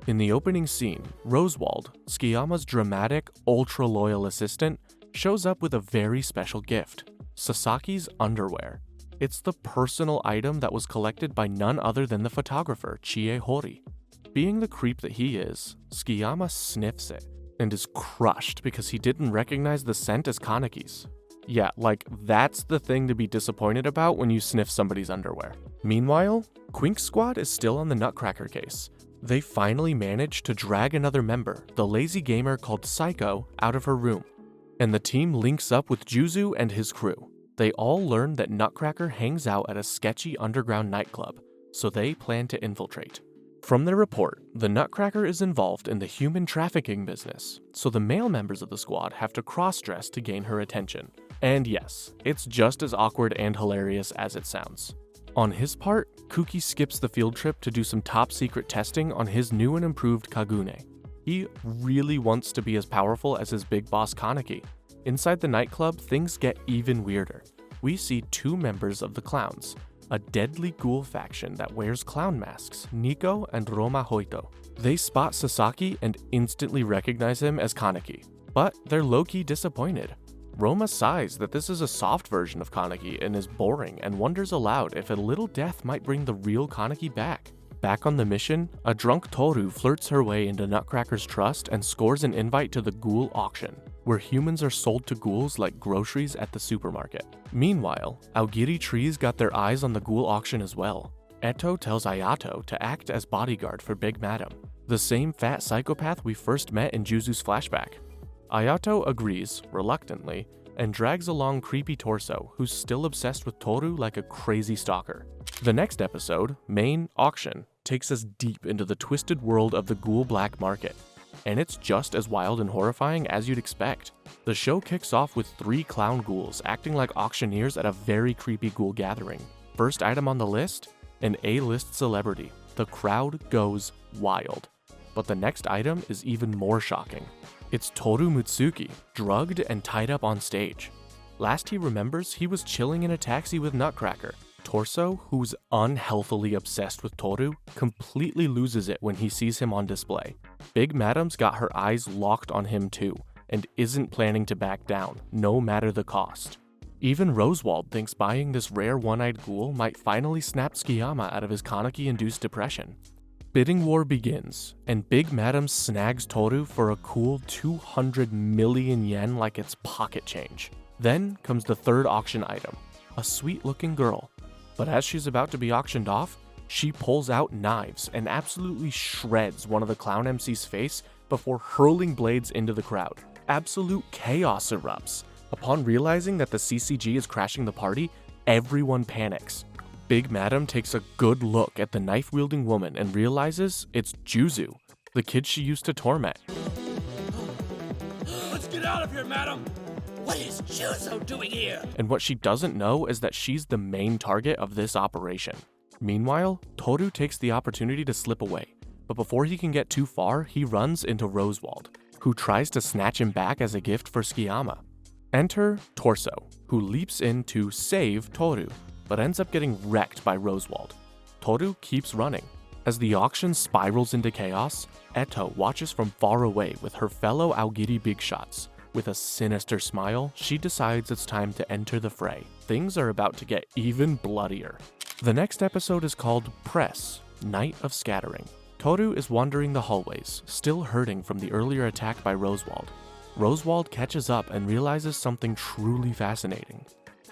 In the opening scene, Rosewald, Tsukiyama's dramatic, ultra-loyal assistant, shows up with a very special gift, Sasaki's underwear. It's the personal item that was collected by none other than the photographer, Chie Hori. Being the creep that he is, Tsukiyama sniffs it and is crushed because he didn't recognize the scent as Kaneki's. Yeah, like that's the thing to be disappointed about when you sniff somebody's underwear. Meanwhile, Quinx Squad is still on the Nutcracker case. They finally managed to drag another member, the lazy gamer called Psycho, out of her room, and the team links up with Juzu and his crew. They all learn that Nutcracker hangs out at a sketchy underground nightclub, so they plan to infiltrate. From their report, the Nutcracker is involved in the human trafficking business, so the male members of the squad have to cross-dress to gain her attention. And yes, it's just as awkward and hilarious as it sounds. On his part, Kuki skips the field trip to do some top-secret testing on his new and improved Kagune. He really wants to be as powerful as his big boss Kaneki. Inside the nightclub, things get even weirder. We see two members of the Clowns, a deadly ghoul faction that wears clown masks, Nico and Roma Hoito. They spot Sasaki and instantly recognize him as Kaneki, but they're low-key disappointed. Roma sighs that this is a soft version of Kaneki and is boring and wonders aloud if a little death might bring the real Kaneki back. Back on the mission, a drunk Toru flirts her way into Nutcracker's trust and scores an invite to the ghoul auction, where humans are sold to ghouls like groceries at the supermarket. Meanwhile, Aogiri trees got their eyes on the ghoul auction as well. Eto tells Ayato to act as bodyguard for Big Madam, the same fat psychopath we first met in Juzu's flashback. Ayato agrees, reluctantly, and drags along creepy Torso, who's still obsessed with Toru like a crazy stalker. The next episode, Main Auction, takes us deep into the twisted world of the ghoul black market, and it's just as wild and horrifying as you'd expect. The show kicks off with 3 clown ghouls acting like auctioneers at a very creepy ghoul gathering. First item on the list, an A-list celebrity. The crowd goes wild. But the next item is even more shocking. It's Toru Mutsuki, drugged and tied up on stage. Last he remembers, he was chilling in a taxi with Nutcracker. Torso, who's unhealthily obsessed with Toru, completely loses it when he sees him on display. Big Madam's got her eyes locked on him too, and isn't planning to back down, no matter the cost. Even Rosewald thinks buying this rare one-eyed ghoul might finally snap Tsukiyama out of his Kaneki-induced depression. Bidding war begins, and Big Madam snags Toru for a cool 200 million yen like it's pocket change. Then comes the third auction item, a sweet-looking girl. But as she's about to be auctioned off, she pulls out knives and absolutely shreds one of the clown MC's face before hurling blades into the crowd. Absolute chaos erupts. Upon realizing that the CCG is crashing the party, everyone panics. Big Madam takes a good look at the knife-wielding woman and realizes it's Juzu, the kid she used to torment. Let's get out of here, madam! What is Juzu doing here? And what she doesn't know is that she's the main target of this operation. Meanwhile, Toru takes the opportunity to slip away, but before he can get too far, he runs into Rosewald, who tries to snatch him back as a gift for Tsukiyama. Enter Torso, who leaps in to save Toru, but ends up getting wrecked by Rosewald. Toru keeps running. As the auction spirals into chaos, Eto watches from far away with her fellow Aogiri big shots. With a sinister smile, she decides it's time to enter the fray. Things are about to get even bloodier. The next episode is called Press, Night of Scattering. Toru is wandering the hallways, still hurting from the earlier attack by Rosewald. Rosewald catches up and realizes something truly fascinating.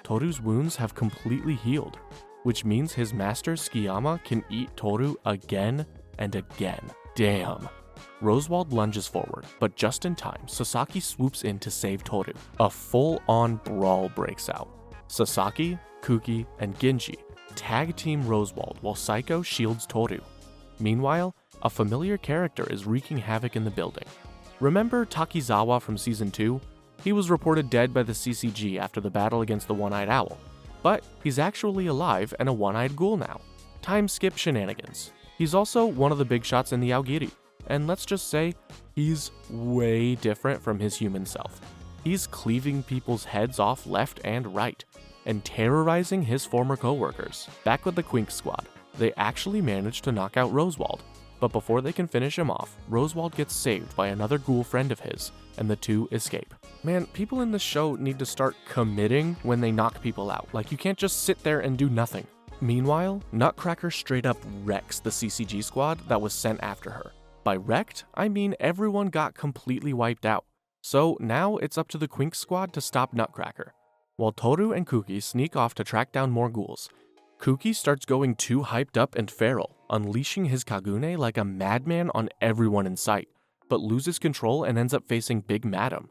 Toru's wounds have completely healed, which means his master Tsukiyama can eat Toru again and again. Damn. Rosewald lunges forward, but just in time, Sasaki swoops in to save Toru. A full-on brawl breaks out. Sasaki, Kuki, and Ginji tag team Rosewald while Psycho shields Toru. Meanwhile, a familiar character is wreaking havoc in the building. Remember Takizawa from Season 2? He was reported dead by the CCG after the battle against the One-Eyed Owl, but he's actually alive and a one-eyed ghoul now. Time skip shenanigans. He's also one of the big shots in the Aogiri, and let's just say, he's way different from his human self. He's cleaving people's heads off left and right, and terrorizing his former co-workers. Back with the Quinx Squad, they actually managed to knock out Rosewald, but before they can finish him off, Rosewald gets saved by another ghoul friend of his, and the two escape. Man, people in this show need to start committing when they knock people out. Like, you can't just sit there and do nothing. Meanwhile, Nutcracker straight up wrecks the CCG squad that was sent after her. By wrecked, I mean everyone got completely wiped out. So now it's up to the Quinx Squad to stop Nutcracker. While Toru and Kuki sneak off to track down more ghouls, Kuki starts going too hyped up and feral, unleashing his Kagune like a madman on everyone in sight, but loses control and ends up facing Big Madam.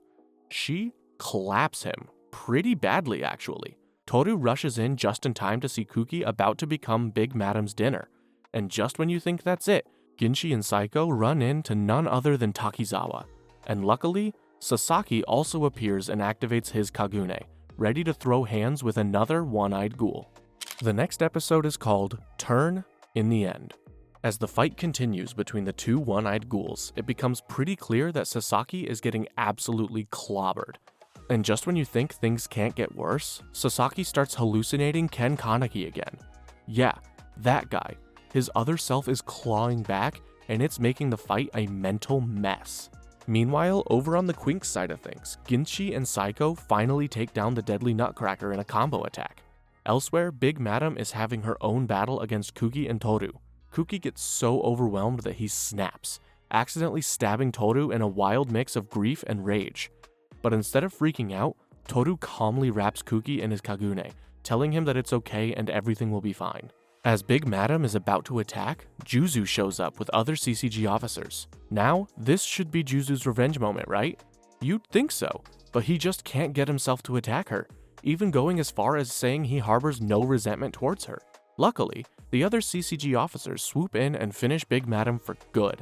She claps him, pretty badly actually. Toru rushes in just in time to see Kuki about to become Big Madam's dinner, and just when you think that's it, Ginshi and Psycho run in to none other than Takizawa. And luckily, Sasaki also appears and activates his Kagune, ready to throw hands with another one-eyed ghoul. The next episode is called Turn in the End. As the fight continues between the two one-eyed ghouls, it becomes pretty clear that Sasaki is getting absolutely clobbered. And just when you think things can't get worse, Sasaki starts hallucinating Ken Kaneki again. Yeah, that guy. His other self is clawing back, and it's making the fight a mental mess. Meanwhile, over on the Quinx side of things, Ginshi and Psycho finally take down the deadly Nutcracker in a combo attack. Elsewhere, Big Madam is having her own battle against Kuki and Toru. Kuki gets so overwhelmed that he snaps, accidentally stabbing Toru in a wild mix of grief and rage. But instead of freaking out, Toru calmly wraps Kuki in his Kagune, telling him that it's okay and everything will be fine. As Big Madam is about to attack, Juzu shows up with other CCG officers. Now, this should be Juzu's revenge moment, right? You'd think so, but he just can't get himself to attack her, even going as far as saying he harbors no resentment towards her. Luckily, the other CCG officers swoop in and finish Big Madam for good.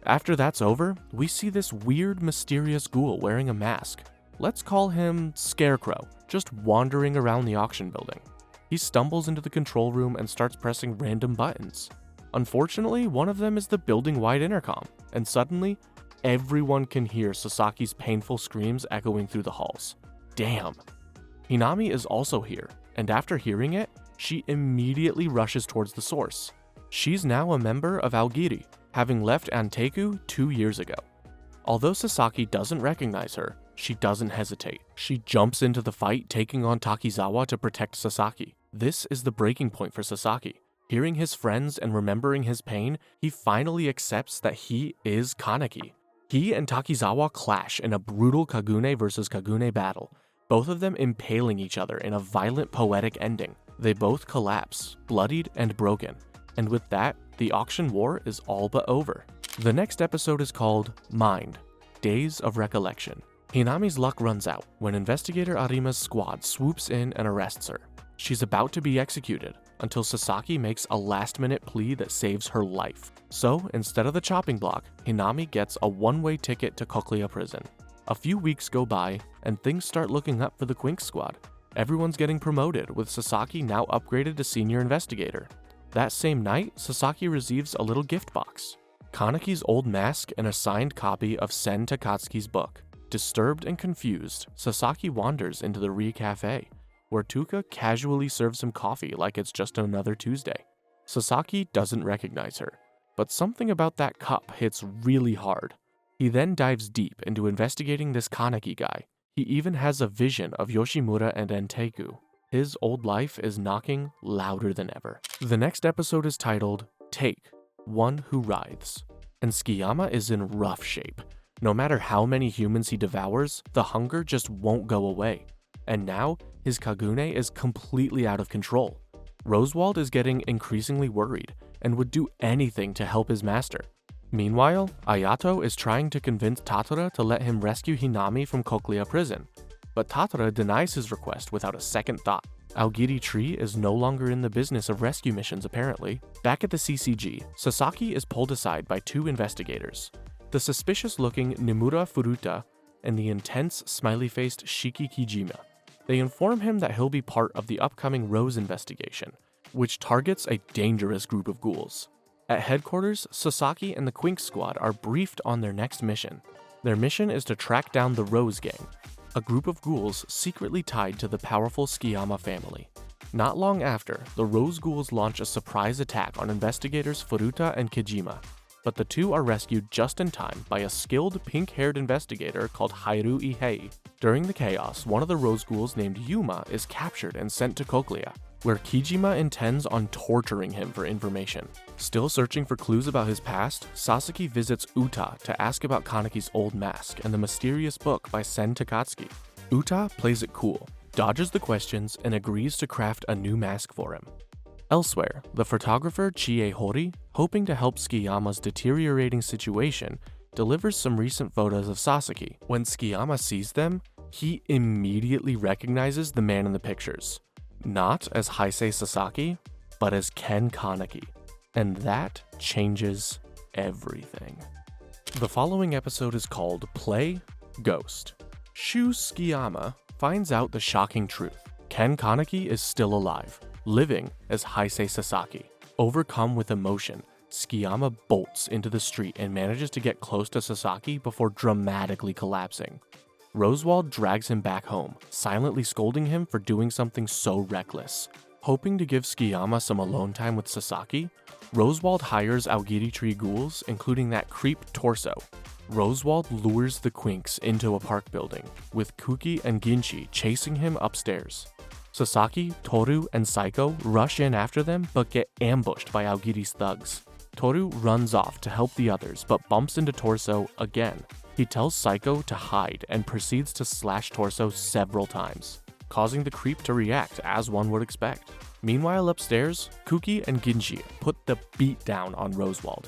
After that's over, we see this weird, mysterious ghoul wearing a mask. Let's call him Scarecrow, just wandering around the auction building. He stumbles into the control room and starts pressing random buttons. Unfortunately, one of them is the building-wide intercom, and suddenly, everyone can hear Sasaki's painful screams echoing through the halls. Damn. Hinami is also here, and after hearing it, she immediately rushes towards the source. She's now a member of Aogiri, having left Anteiku 2 years ago. Although Sasaki doesn't recognize her, she doesn't hesitate. She jumps into the fight, taking on Takizawa to protect Sasaki. This is the breaking point for Sasaki. Hearing his friends and remembering his pain, he finally accepts that he is Kaneki. He and Takizawa clash in a brutal Kagune versus Kagune battle, both of them impaling each other in a violent poetic ending. They both collapse, bloodied and broken, and with that, the auction war is all but over. The next episode is called Mind, Days of Recollection. Hinami's luck runs out when investigator Arima's squad swoops in and arrests her. She's about to be executed until Sasaki makes a last-minute plea that saves her life. So, instead of the chopping block, Hinami gets a one-way ticket to Cochlea prison. A few weeks go by, and things start looking up for the Quinx Squad. Everyone's getting promoted, with Sasaki now upgraded to senior investigator. That same night, Sasaki receives a little gift box. Kaneki's old mask and a signed copy of Sen Takatsuki's book. Disturbed and confused, Sasaki wanders into the Rize Cafe, where Tuka casually serves him coffee like it's just another Tuesday. Sasaki doesn't recognize her, but something about that cup hits really hard. He then dives deep into investigating this Kaneki guy. He even has a vision of Yoshimura and Anteiku. His old life is knocking louder than ever. The next episode is titled Take, One Who Writhes, and Tsukiyama is in rough shape. No matter how many humans he devours, the hunger just won't go away. And now, his Kagune is completely out of control. Rosewald is getting increasingly worried and would do anything to help his master. Meanwhile, Ayato is trying to convince Tatora to let him rescue Hinami from Cochlea prison, but Tatora denies his request without a second thought. Aogiri Tree is no longer in the business of rescue missions apparently. Back at the CCG, Sasaki is pulled aside by two investigators, the suspicious-looking Nimura Furuta and the intense, smiley-faced Shiki Kijima. They inform him that he'll be part of the upcoming Rose investigation, which targets a dangerous group of ghouls. At headquarters, Sasaki and the Quinx Squad are briefed on their next mission. Their mission is to track down the Rose Gang, a group of ghouls secretly tied to the powerful Tsukiyama family. Not long after, the Rose Ghouls launch a surprise attack on investigators Furuta and Kijima, but the two are rescued just in time by a skilled pink-haired investigator called Hairu Ihei. During the chaos, one of the Rose Ghouls named Yuma is captured and sent to Cochlea, where Kijima intends on torturing him for information. Still searching for clues about his past, Sasaki visits Uta to ask about Kaneki's old mask and the mysterious book by Sen Takatsuki. Uta plays it cool, dodges the questions, and agrees to craft a new mask for him. Elsewhere, the photographer Chie Hori, hoping to help Tsukiyama's deteriorating situation, delivers some recent photos of Sasaki. When Tsukiyama sees them, he immediately recognizes the man in the pictures. Not as Heisei Sasaki, but as Ken Kaneki. And that changes everything. The following episode is called Play Ghost. Shu Tsukiyama finds out the shocking truth. Ken Kaneki is still alive, living as Heisei Sasaki. Overcome with emotion, Tsukiyama bolts into the street and manages to get close to Sasaki before dramatically collapsing. Rosewald drags him back home, silently scolding him for doing something so reckless. Hoping to give Tsukiyama some alone time with Sasaki, Rosewald hires Aogiri Tree ghouls, including that creep Torso. Rosewald lures the Quinx into a park building, with Kuki and Ginchi chasing him upstairs. Sasaki, Toru, and Saiko rush in after them but get ambushed by Aogiri's thugs. Toru runs off to help the others but bumps into Torso again. He tells Saiko to hide and proceeds to slash Torso several times, causing the creep to react as one would expect. Meanwhile upstairs, Kuki and Ginchi put the beat down on Rosewald.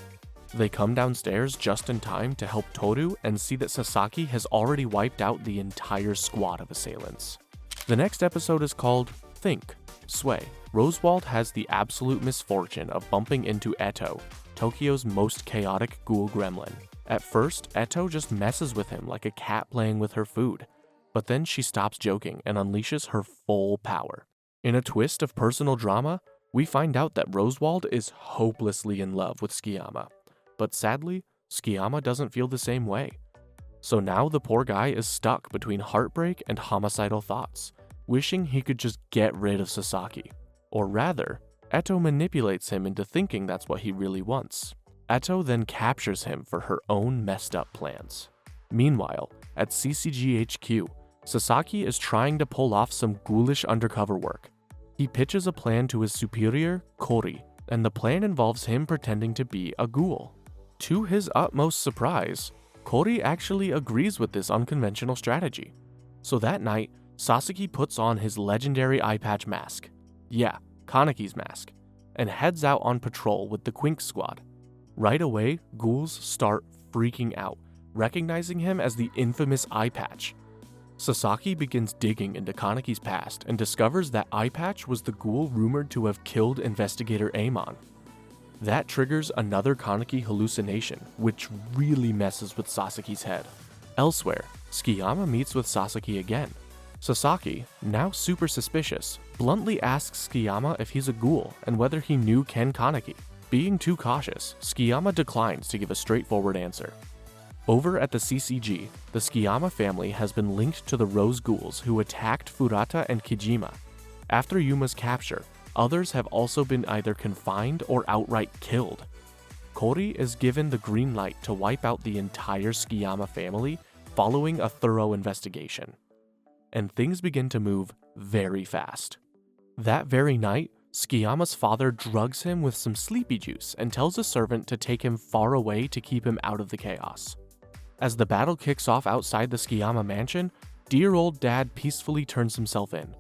They come downstairs just in time to help Toru and see that Sasaki has already wiped out the entire squad of assailants. The next episode is called Think, Sway. Rosewald has the absolute misfortune of bumping into Eto, Tokyo's most chaotic ghoul gremlin. At first, Eto just messes with him like a cat playing with her food, but then she stops joking and unleashes her full power. In a twist of personal drama, we find out that Rosewald is hopelessly in love with Tsukiyama, but sadly, Tsukiyama doesn't feel the same way. So now the poor guy is stuck between heartbreak and homicidal thoughts, wishing he could just get rid of Sasaki. Or rather, Eto manipulates him into thinking that's what he really wants. Eto then captures him for her own messed up plans. Meanwhile, at CCG HQ, Sasaki is trying to pull off some ghoulish undercover work. He pitches a plan to his superior, Kori, and the plan involves him pretending to be a ghoul. To his utmost surprise, Kori actually agrees with this unconventional strategy. So that night, Sasaki puts on his legendary eye patch mask, yeah, Kaneki's mask, and heads out on patrol with the Quinx Squad. Right away, ghouls start freaking out, recognizing him as the infamous eye patch. Sasaki begins digging into Kaneki's past and discovers that eye patch was the ghoul rumored to have killed investigator Amon. That triggers another Kaneki hallucination, which really messes with Sasaki's head. Elsewhere, Tsukiyama meets with Sasaki again. Sasaki, now super suspicious, bluntly asks Tsukiyama if he's a ghoul and whether he knew Ken Kaneki. Being too cautious, Tsukiyama declines to give a straightforward answer. Over at the CCG, the Tsukiyama family has been linked to the Rose Ghouls who attacked Furata and Kijima. After Yuma's capture, others have also been either confined or outright killed. Kori is given the green light to wipe out the entire Tsukiyama family following a thorough investigation. And things begin to move very fast. That very night, Tsukiyama's father drugs him with some sleepy juice and tells a servant to take him far away to keep him out of the chaos. As the battle kicks off outside the Tsukiyama mansion, dear old dad peacefully turns himself in.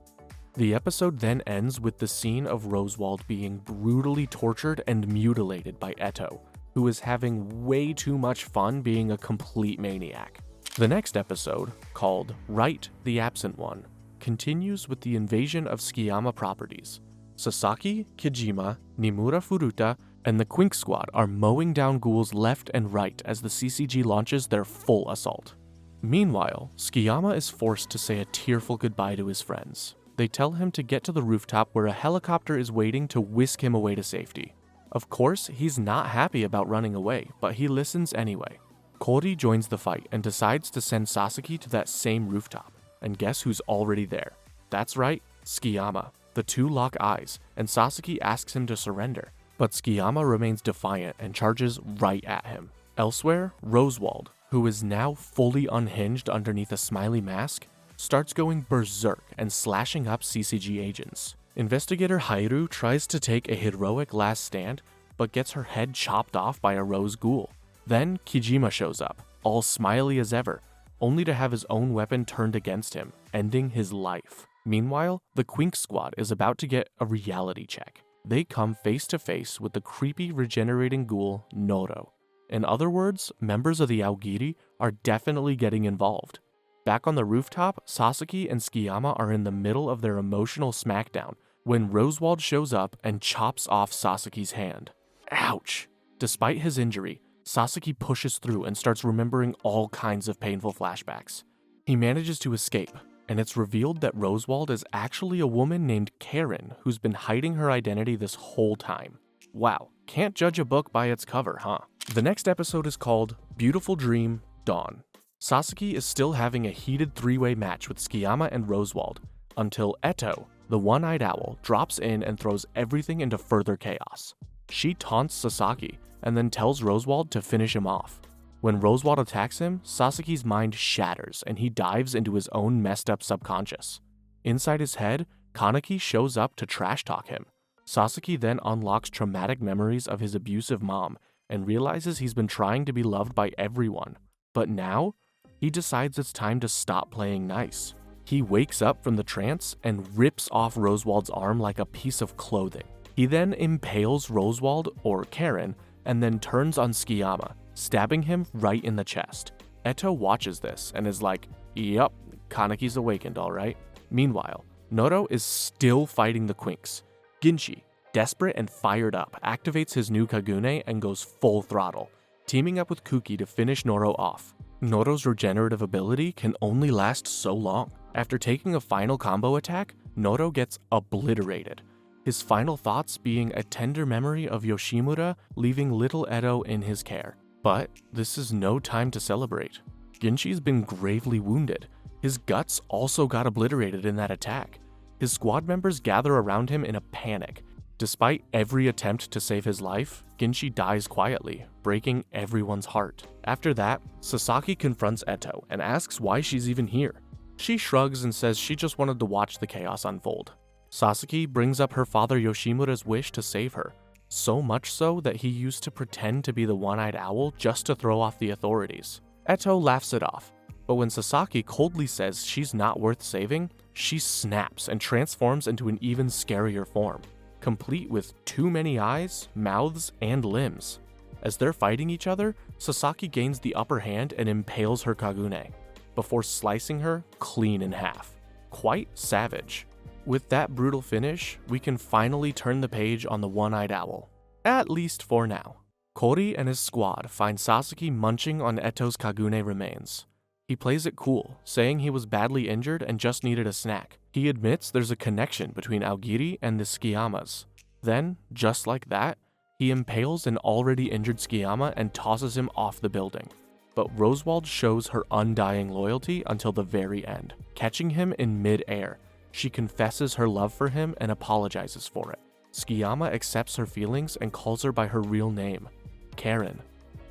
The episode then ends with the scene of Rosewald being brutally tortured and mutilated by Eto, who is having way too much fun being a complete maniac. The next episode, called Right the Absent One, continues with the invasion of Tsukiyama properties. Sasaki, Kijima, Nimura Furuta, and the Quinx Squad are mowing down ghouls left and right as the CCG launches their full assault. Meanwhile, Tsukiyama is forced to say a tearful goodbye to his friends. They tell him to get to the rooftop where a helicopter is waiting to whisk him away to safety. Of course, he's not happy about running away, but he listens anyway. Kori joins the fight and decides to send Sasaki to that same rooftop. And guess who's already there? That's right, Tsukiyama. The two lock eyes, and Sasaki asks him to surrender. But Tsukiyama remains defiant and charges right at him. Elsewhere, Rosewald, who is now fully unhinged underneath a smiley mask, starts going berserk and slashing up CCG agents. Investigator Hairu tries to take a heroic last stand, but gets her head chopped off by a rose ghoul. Then Kijima shows up, all smiley as ever, only to have his own weapon turned against him, ending his life. Meanwhile, the Quinx Squad is about to get a reality check. They come face to face with the creepy regenerating ghoul Noro. In other words, members of the Aogiri are definitely getting involved. Back on the rooftop, Sasaki and Tsukiyama are in the middle of their emotional smackdown when Rosewald shows up and chops off Sasaki's hand. Ouch! Despite his injury, Sasaki pushes through and starts remembering all kinds of painful flashbacks. He manages to escape, and it's revealed that Rosewald is actually a woman named Karen who's been hiding her identity this whole time. Wow, can't judge a book by its cover, huh? The next episode is called Beautiful Dream, Dawn. Sasaki is still having a heated three-way match with Tsukiyama and Rosewald, until Eto, the one-eyed owl, drops in and throws everything into further chaos. She taunts Sasaki, and then tells Rosewald to finish him off. When Rosewald attacks him, Sasaki's mind shatters and he dives into his own messed up subconscious. Inside his head, Kaneki shows up to trash talk him. Sasaki then unlocks traumatic memories of his abusive mom and realizes he's been trying to be loved by everyone. But now, he decides it's time to stop playing nice. He wakes up from the trance and rips off Rosewald's arm like a piece of clothing. He then impales Rosewald, or Karen, and then turns on Tsukiyama, stabbing him right in the chest. Eto watches this and is like, yup, Kaneki's awakened, alright. Meanwhile, Noro is still fighting the Quinx. Ginshi, desperate and fired up, activates his new Kagune and goes full throttle, teaming up with Kuki to finish Noro off. Noro's regenerative ability can only last so long. After taking a final combo attack, Noro gets obliterated. His final thoughts being a tender memory of Yoshimura leaving little Edo in his care. But this is no time to celebrate. Ginshi's been gravely wounded. His guts also got obliterated in that attack. His squad members gather around him in a panic. Despite every attempt to save his life, Ginshi dies quietly, breaking everyone's heart. After that, Sasaki confronts Eto and asks why she's even here. She shrugs and says she just wanted to watch the chaos unfold. Sasaki brings up her father Yoshimura's wish to save her, so much so that he used to pretend to be the one-eyed owl just to throw off the authorities. Eto laughs it off, but when Sasaki coldly says she's not worth saving, she snaps and transforms into an even scarier form, complete with too many eyes, mouths, and limbs. As they're fighting each other, Sasaki gains the upper hand and impales her Kagune, before slicing her clean in half. Quite savage. With that brutal finish, we can finally turn the page on the one-eyed owl. At least for now. Kori and his squad find Sasaki munching on Eto's Kagune remains. He plays it cool, saying he was badly injured and just needed a snack. He admits there's a connection between Aogiri and the Tsukiyamas. Then, just like that, he impales an already injured Tsukiyama and tosses him off the building. But Roswald shows her undying loyalty until the very end. Catching him in mid-air, she confesses her love for him and apologizes for it. Tsukiyama accepts her feelings and calls her by her real name, Karen.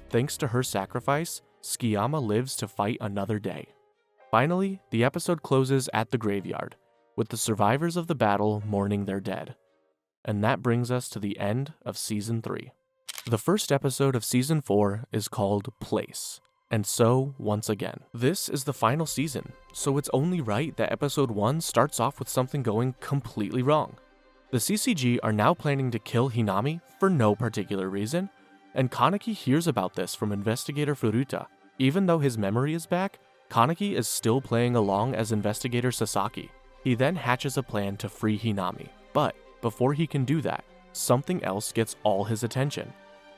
Thanks to her sacrifice, Tsukiyama lives to fight another day. Finally, the episode closes at the graveyard, with the survivors of the battle mourning their dead. And that brings us to the end of Season 3. The first episode of Season 4 is called Place. And so, once again, this is the final season, so it's only right that Episode 1 starts off with something going completely wrong. The CCG are now planning to kill Hinami for no particular reason, and Kaneki hears about this from investigator Furuta. Even though his memory is back, Kaneki is still playing along as investigator Sasaki. He then hatches a plan to free Hinami, but before he can do that, something else gets all his attention.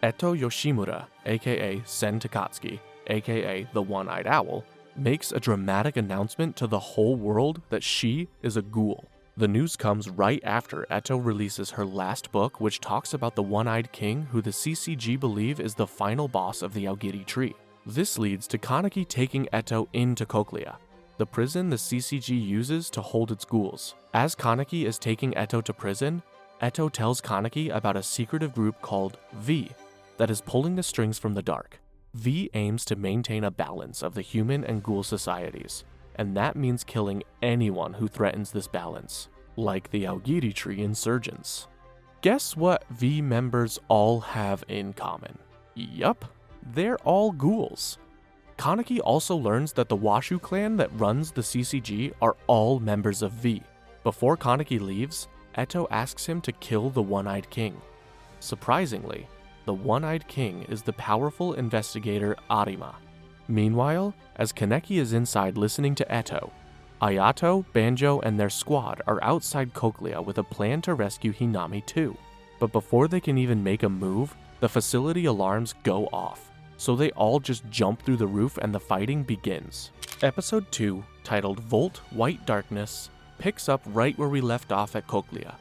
Eto Yoshimura, aka Sen Takatsuki, aka the One-Eyed Owl, makes a dramatic announcement to the whole world that she is a ghoul. The news comes right after Eto releases her last book, which talks about the One-Eyed King who the CCG believe is the final boss of the Aogiri tree. This leads to Kaneki taking Eto into Cochlea, the prison the CCG uses to hold its ghouls. As Kaneki is taking Eto to prison, Eto tells Kaneki about a secretive group called V that is pulling the strings from the dark. V aims to maintain a balance of the human and ghoul societies, and that means killing anyone who threatens this balance, like the Aogiri tree insurgents. Guess what V members all have in common? Yup, they're all ghouls. Kaneki also learns that the Washu clan that runs the CCG are all members of V. Before Kaneki leaves, Eto asks him to kill the One-Eyed King. Surprisingly, the One-Eyed King is the powerful investigator Arima. Meanwhile, as Kaneki is inside listening to Eto, Ayato, Banjo, and their squad are outside Cochlea with a plan to rescue Hinami too. But before they can even make a move, the facility alarms go off, so they all just jump through the roof and the fighting begins. Episode 2, titled Volt White Darkness, picks up right where we left off at Cochlea.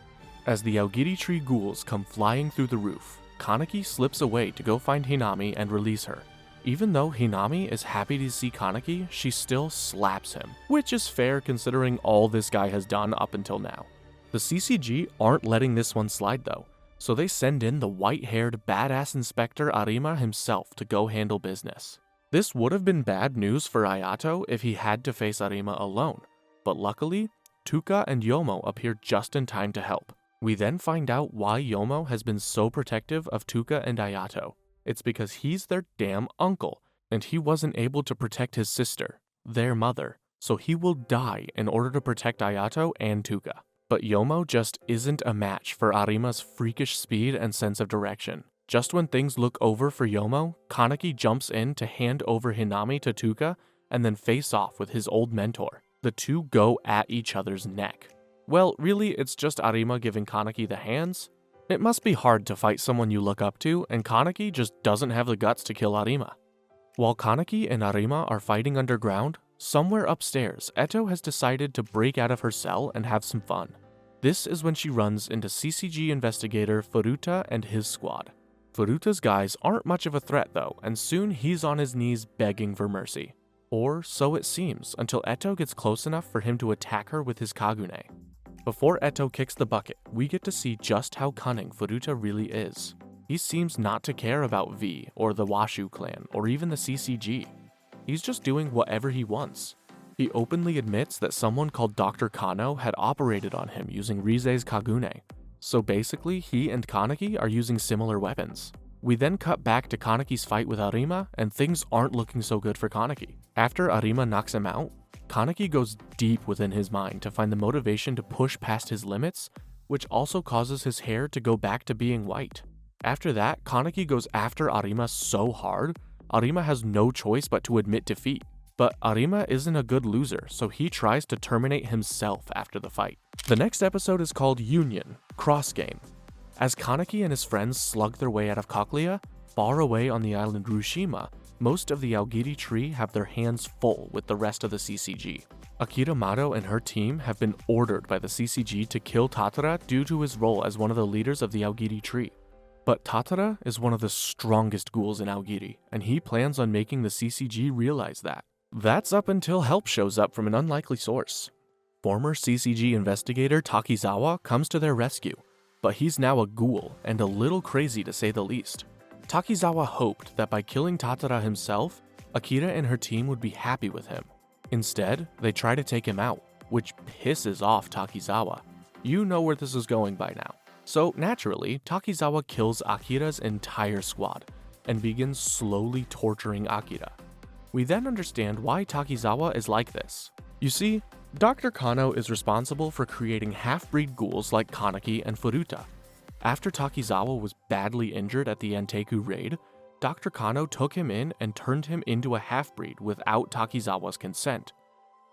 As the Aogiri tree ghouls come flying through the roof, Kaneki slips away to go find Hinami and release her. Even though Hinami is happy to see Kaneki, she still slaps him, which is fair considering all this guy has done up until now. The CCG aren't letting this one slide though, so they send in the white-haired badass Inspector Arima himself to go handle business. This would have been bad news for Ayato if he had to face Arima alone, but luckily, Tuka and Yomo appear just in time to help. We then find out why Yomo has been so protective of Tuka and Ayato. It's because he's their damn uncle, and he wasn't able to protect his sister, their mother, so he will die in order to protect Ayato and Tuka. But Yomo just isn't a match for Arima's freakish speed and sense of direction. Just when things look over for Yomo, Kaneki jumps in to hand over Hinami to Tuka and then face off with his old mentor. The two go at each other's neck. Well, really, it's just Arima giving Kaneki the hands. It must be hard to fight someone you look up to, and Kaneki just doesn't have the guts to kill Arima. While Kaneki and Arima are fighting underground, somewhere upstairs, Eto has decided to break out of her cell and have some fun. This is when she runs into CCG investigator Furuta and his squad. Furuta's guys aren't much of a threat though, and soon he's on his knees begging for mercy. Or so it seems, until Eto gets close enough for him to attack her with his Kagune. Before Eto kicks the bucket, we get to see just how cunning Furuta really is. He seems not to care about V, or the Washu clan, or even the CCG. He's just doing whatever he wants. He openly admits that someone called Dr. Kano had operated on him using Rize's Kagune. So basically, he and Kaneki are using similar weapons. We then cut back to Kaneki's fight with Arima, and things aren't looking so good for Kaneki. After Arima knocks him out, Kaneki goes deep within his mind to find the motivation to push past his limits, which also causes his hair to go back to being white. After that, Kaneki goes after Arima so hard Arima has no choice but to admit defeat. But Arima isn't a good loser, so he tries to terminate himself after the fight. The next episode is called Union, Cross Game. As Kaneki and his friends slug their way out of Cochlea, far away on the island Rushima, most of the Aogiri tree have their hands full with the rest of the CCG. Akira Mado and her team have been ordered by the CCG to kill Tatara due to his role as one of the leaders of the Aogiri tree. But Tatara is one of the strongest ghouls in Aogiri, and he plans on making the CCG realize that. That's up until help shows up from an unlikely source. Former CCG investigator Takizawa comes to their rescue, but he's now a ghoul and a little crazy to say the least. Takizawa hoped that by killing Tatara himself, Akira and her team would be happy with him. Instead, they try to take him out, which pisses off Takizawa. You know where this is going by now. So naturally, Takizawa kills Akira's entire squad and begins slowly torturing Akira. We then understand why Takizawa is like this. You see, Dr. Kano is responsible for creating half-breed ghouls like Kaneki and Furuta. After Takizawa was badly injured at the Anteiku raid, Dr. Kano took him in and turned him into a half-breed without Takizawa's consent,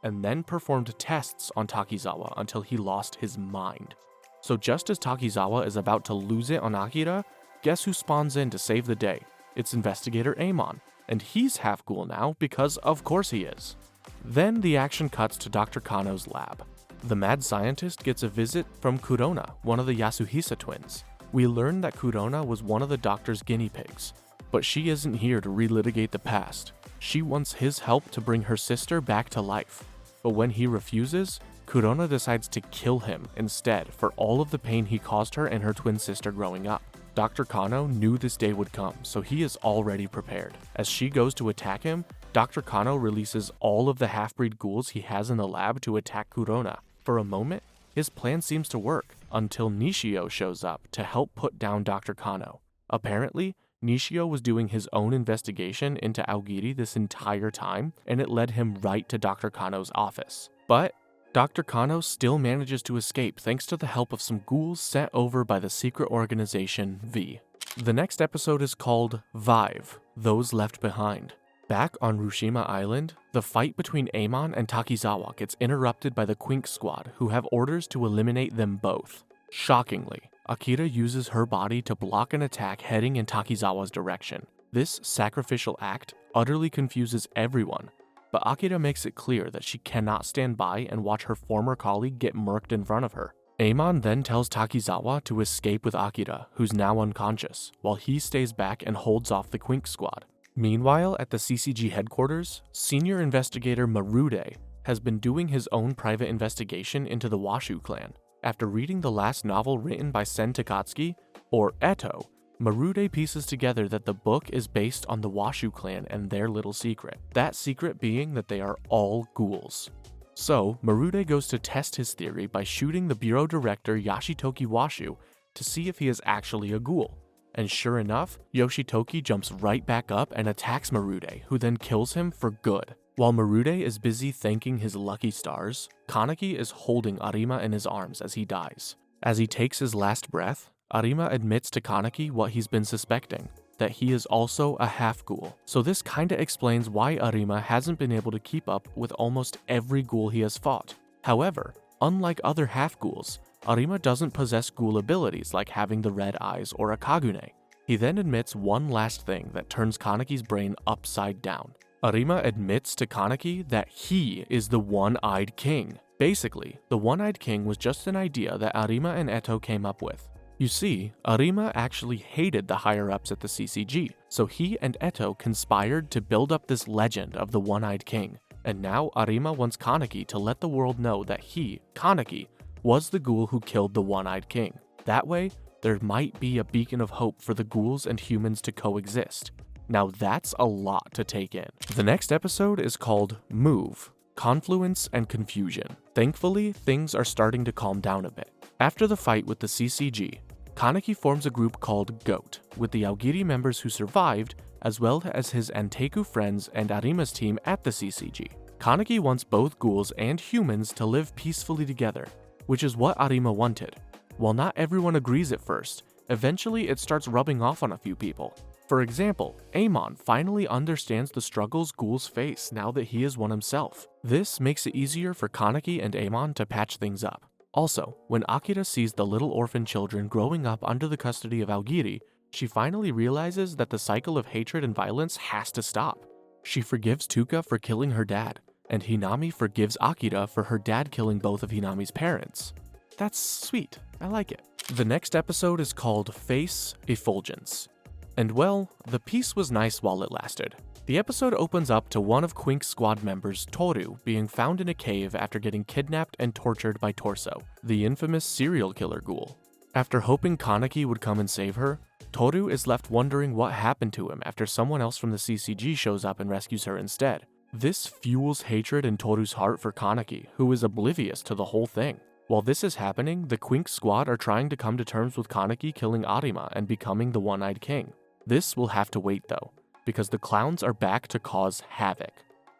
and then performed tests on Takizawa until he lost his mind. So just as Takizawa is about to lose it on Akira, guess who spawns in to save the day? It's investigator Amon, and he's half-ghoul now because of course he is. Then the action cuts to Dr. Kano's lab. The mad scientist gets a visit from Kurona, one of the Yasuhisa twins. We learn that Kurona was one of the doctor's guinea pigs, but she isn't here to relitigate the past. She wants his help to bring her sister back to life. But when he refuses, Kurona decides to kill him instead for all of the pain he caused her and her twin sister growing up. Dr. Kano knew this day would come, so he is already prepared. As she goes to attack him, Dr. Kano releases all of the half-breed ghouls he has in the lab to attack Kurona. For a moment, his plan seems to work, until Nishio shows up to help put down Dr. Kano. Apparently, Nishio was doing his own investigation into Aogiri this entire time, and it led him right to Dr. Kano's office. But Dr. Kano still manages to escape thanks to the help of some ghouls sent over by the secret organization V. The next episode is called Vive, Those Left Behind. Back on Rushima Island, the fight between Amon and Takizawa gets interrupted by the Quinx Squad, who have orders to eliminate them both. Shockingly, Akira uses her body to block an attack heading in Takizawa's direction. This sacrificial act utterly confuses everyone, but Akira makes it clear that she cannot stand by and watch her former colleague get murked in front of her. Amon then tells Takizawa to escape with Akira, who's now unconscious, while he stays back and holds off the Quinx Squad. Meanwhile, at the CCG headquarters, senior investigator Marude has been doing his own private investigation into the Washu clan. After reading the last novel written by Sen Takatsuki, or Eto, Marude pieces together that the book is based on the Washu clan and their little secret. That secret being that they are all ghouls. So, Marude goes to test his theory by shooting the bureau director Yoshitoki Washu to see if he is actually a ghoul. And sure enough, Yoshitoki jumps right back up and attacks Marude, who then kills him for good. While Marude is busy thanking his lucky stars, Kaneki is holding Arima in his arms as he dies. As he takes his last breath, Arima admits to Kaneki what he's been suspecting, that he is also a half-ghoul. So this kinda explains why Arima hasn't been able to keep up with almost every ghoul he has fought. However, unlike other half-ghouls, Arima doesn't possess ghoul abilities like having the red eyes or a Kagune. He then admits one last thing that turns Kaneki's brain upside down. Arima admits to Kaneki that he is the One-Eyed King. Basically, the One-Eyed King was just an idea that Arima and Eto came up with. You see, Arima actually hated the higher-ups at the CCG, so he and Eto conspired to build up this legend of the One-Eyed King. And now Arima wants Kaneki to let the world know that he, Kaneki, was the ghoul who killed the One-Eyed King. That way, there might be a beacon of hope for the ghouls and humans to coexist. Now that's a lot to take in. The next episode is called Move, Confluence and Confusion. Thankfully, things are starting to calm down a bit. After the fight with the CCG, Kaneki forms a group called GOAT, with the Aogiri members who survived, as well as his Anteiku friends and Arima's team at the CCG. Kaneki wants both ghouls and humans to live peacefully together, which is what Arima wanted. While not everyone agrees at first, eventually it starts rubbing off on a few people. For example, Amon finally understands the struggles ghouls face now that he is one himself. This makes it easier for Kaneki and Amon to patch things up. Also, when Akira sees the little orphan children growing up under the custody of Aogiri, she finally realizes that the cycle of hatred and violence has to stop. She forgives Tuka for killing her dad, and Hinami forgives Akira for her dad killing both of Hinami's parents. That's sweet, I like it. The next episode is called Face Effulgence. And well, the peace was nice while it lasted. The episode opens up to one of Quinx Squad members, Toru, being found in a cave after getting kidnapped and tortured by Torso, the infamous serial killer ghoul. After hoping Kaneki would come and save her, Toru is left wondering what happened to him after someone else from the CCG shows up and rescues her instead. This fuels hatred in Toru's heart for Kaneki, who is oblivious to the whole thing. While this is happening, the Quinx Squad are trying to come to terms with Kaneki killing Arima and becoming the One-Eyed King. This will have to wait though, because the clowns are back to cause havoc.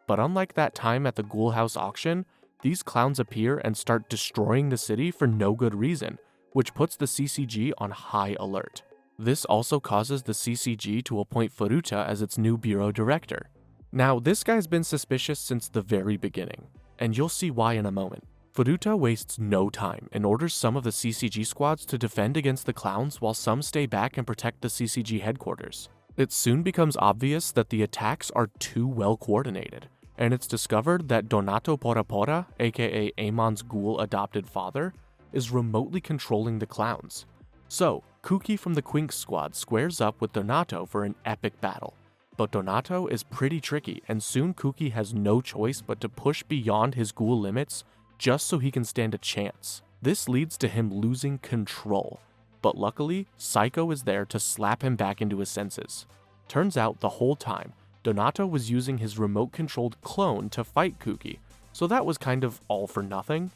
But unlike that time at the Ghoul House auction, these clowns appear and start destroying the city for no good reason, which puts the CCG on high alert. This also causes the CCG to appoint Furuta as its new bureau director. Now, this guy's been suspicious since the very beginning, and you'll see why in a moment. Furuta wastes no time and orders some of the CCG squads to defend against the clowns while some stay back and protect the CCG headquarters. It soon becomes obvious that the attacks are too well coordinated, and it's discovered that Donato Porapora, aka Amon's ghoul adopted father, is remotely controlling the clowns. So, Kuki from the Quinx Squad squares up with Donato for an epic battle. But Donato is pretty tricky, and soon Kuki has no choice but to push beyond his ghoul limits just so he can stand a chance. This leads to him losing control, but luckily, Psycho is there to slap him back into his senses. Turns out the whole time, Donato was using his remote-controlled clone to fight Kuki, so that was kind of all for nothing.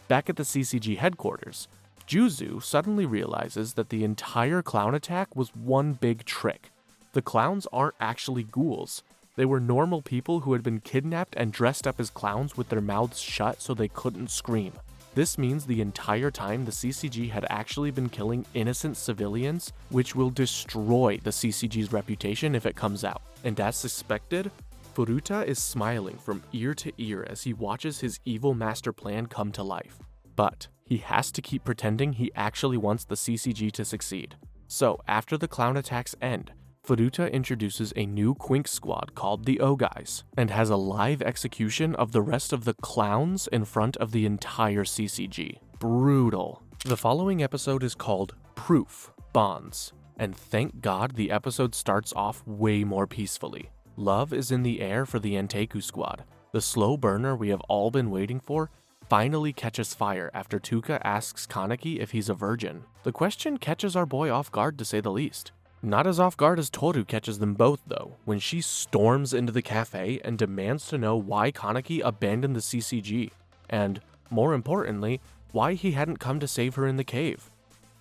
Back at the CCG headquarters, Juzu suddenly realizes that the entire clown attack was one big trick. The clowns aren't actually ghouls. They were normal people who had been kidnapped and dressed up as clowns with their mouths shut so they couldn't scream. This means the entire time the CCG had actually been killing innocent civilians, which will destroy the CCG's reputation if it comes out. And as suspected, Furuta is smiling from ear to ear as he watches his evil master plan come to life. But he has to keep pretending he actually wants the CCG to succeed. So after the clown attacks end, Furuta introduces a new Quinx Squad called the O-Guys, and has a live execution of the rest of the clowns in front of the entire CCG. Brutal. The following episode is called Proof Bonds, and thank God the episode starts off way more peacefully. Love is in the air for the Anteiku squad. The slow burner we have all been waiting for finally catches fire after Tuka asks Kaneki if he's a virgin. The question catches our boy off guard to say the least. Not as off guard as Toru catches them both though, when she storms into the cafe and demands to know why Kaneki abandoned the CCG, and, more importantly, why he hadn't come to save her in the cave.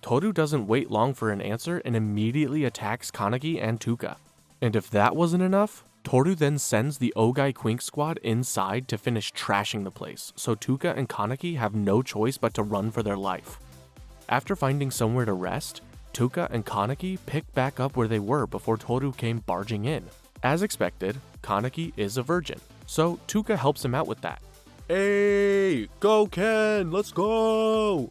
Toru doesn't wait long for an answer and immediately attacks Kaneki and Tuka. And if that wasn't enough, Toru then sends the O-Guy Quinx Squad inside to finish trashing the place, so Tuka and Kaneki have no choice but to run for their life. After finding somewhere to rest, Tuka and Kaneki pick back up where they were before Toru came barging in. As expected, Kaneki is a virgin, so Tuka helps him out with that. Hey, go Ken, let's go!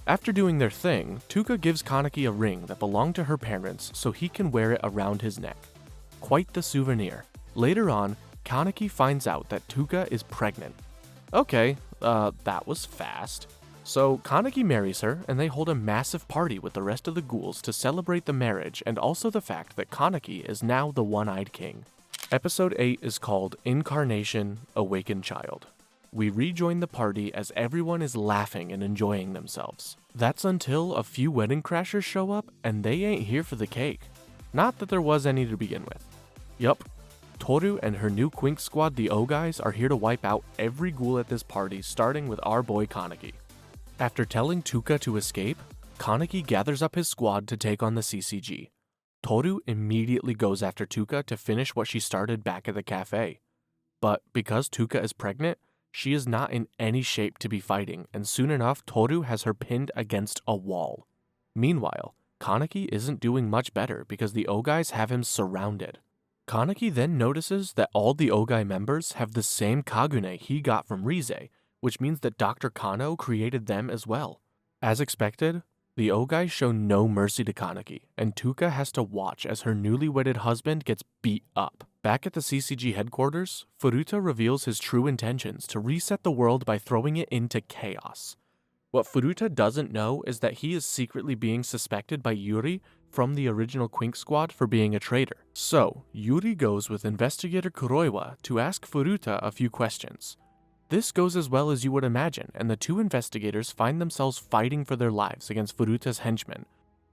After doing their thing, Tuka gives Kaneki a ring that belonged to her parents so he can wear it around his neck. Quite the souvenir. Later on, Kaneki finds out that Tuka is pregnant. Okay, that was fast. So Kaneki marries her, and they hold a massive party with the rest of the ghouls to celebrate the marriage and also the fact that Kaneki is now the One-Eyed King. Episode 8 is called Incarnation Awakened Child. We rejoin the party as everyone is laughing and enjoying themselves. That's until a few wedding crashers show up and they ain't here for the cake. Not that there was any to begin with. Yup, Toru and her new Quinx Squad, the O-Guys, are here to wipe out every ghoul at this party, starting with our boy Kaneki. After telling Tuka to escape, Kaneki gathers up his squad to take on the CCG. Toru immediately goes after Tuka to finish what she started back at the cafe. But because Tuka is pregnant, she is not in any shape to be fighting, and soon enough Toru has her pinned against a wall. Meanwhile, Kaneki isn't doing much better because the Ogais have him surrounded. Kaneki then notices that all the Ogai members have the same Kagune he got from Rize, which means that Dr. Kano created them as well. As expected, the Ogai show no mercy to Kaneki, and Tuka has to watch as her newly wedded husband gets beat up. Back at the CCG headquarters, Furuta reveals his true intentions to reset the world by throwing it into chaos. What Furuta doesn't know is that he is secretly being suspected by Yuri from the original Quinx Squad for being a traitor. So, Yuri goes with investigator Kuroiwa to ask Furuta a few questions. This goes as well as you would imagine, and the two investigators find themselves fighting for their lives against Furuta's henchmen.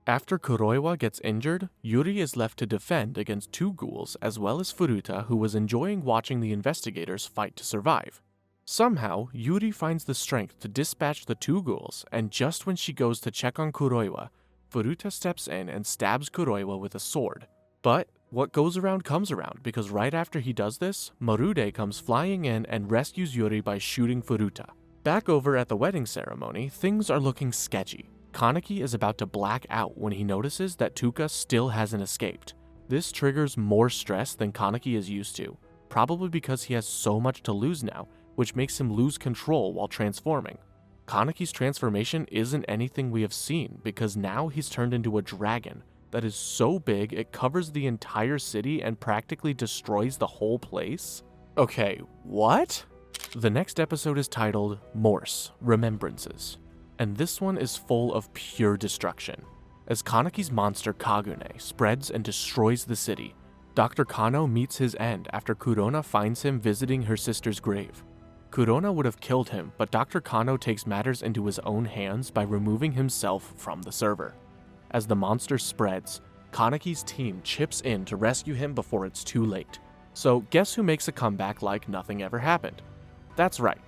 After Kuroiwa gets injured, Yuri is left to defend against two ghouls as well as Furuta, who was enjoying watching the investigators fight to survive. Somehow, Yuri finds the strength to dispatch the two ghouls, and just when she goes to check on Kuroiwa, Furuta steps in and stabs Kuroiwa with a sword. But what goes around comes around, because right after he does this, Marude comes flying in and rescues Yuri by shooting Furuta. Back over at the wedding ceremony, things are looking sketchy. Kaneki is about to black out when he notices that Tuka still hasn't escaped. This triggers more stress than Kaneki is used to, probably because he has so much to lose now, which makes him lose control while transforming. Kaneki's transformation isn't anything we have seen, because now he's turned into a dragon that is so big it covers the entire city and practically destroys the whole place? Okay, what? The next episode is titled Morse, Remembrances, and this one is full of pure destruction. As Kaneki's monster Kagune spreads and destroys the city, Dr. Kano meets his end after Kurona finds him visiting her sister's grave. Kurona would have killed him, but Dr. Kano takes matters into his own hands by removing himself from the server. As the monster spreads, Kaneki's team chips in to rescue him before it's too late. So guess who makes a comeback like nothing ever happened? That's right.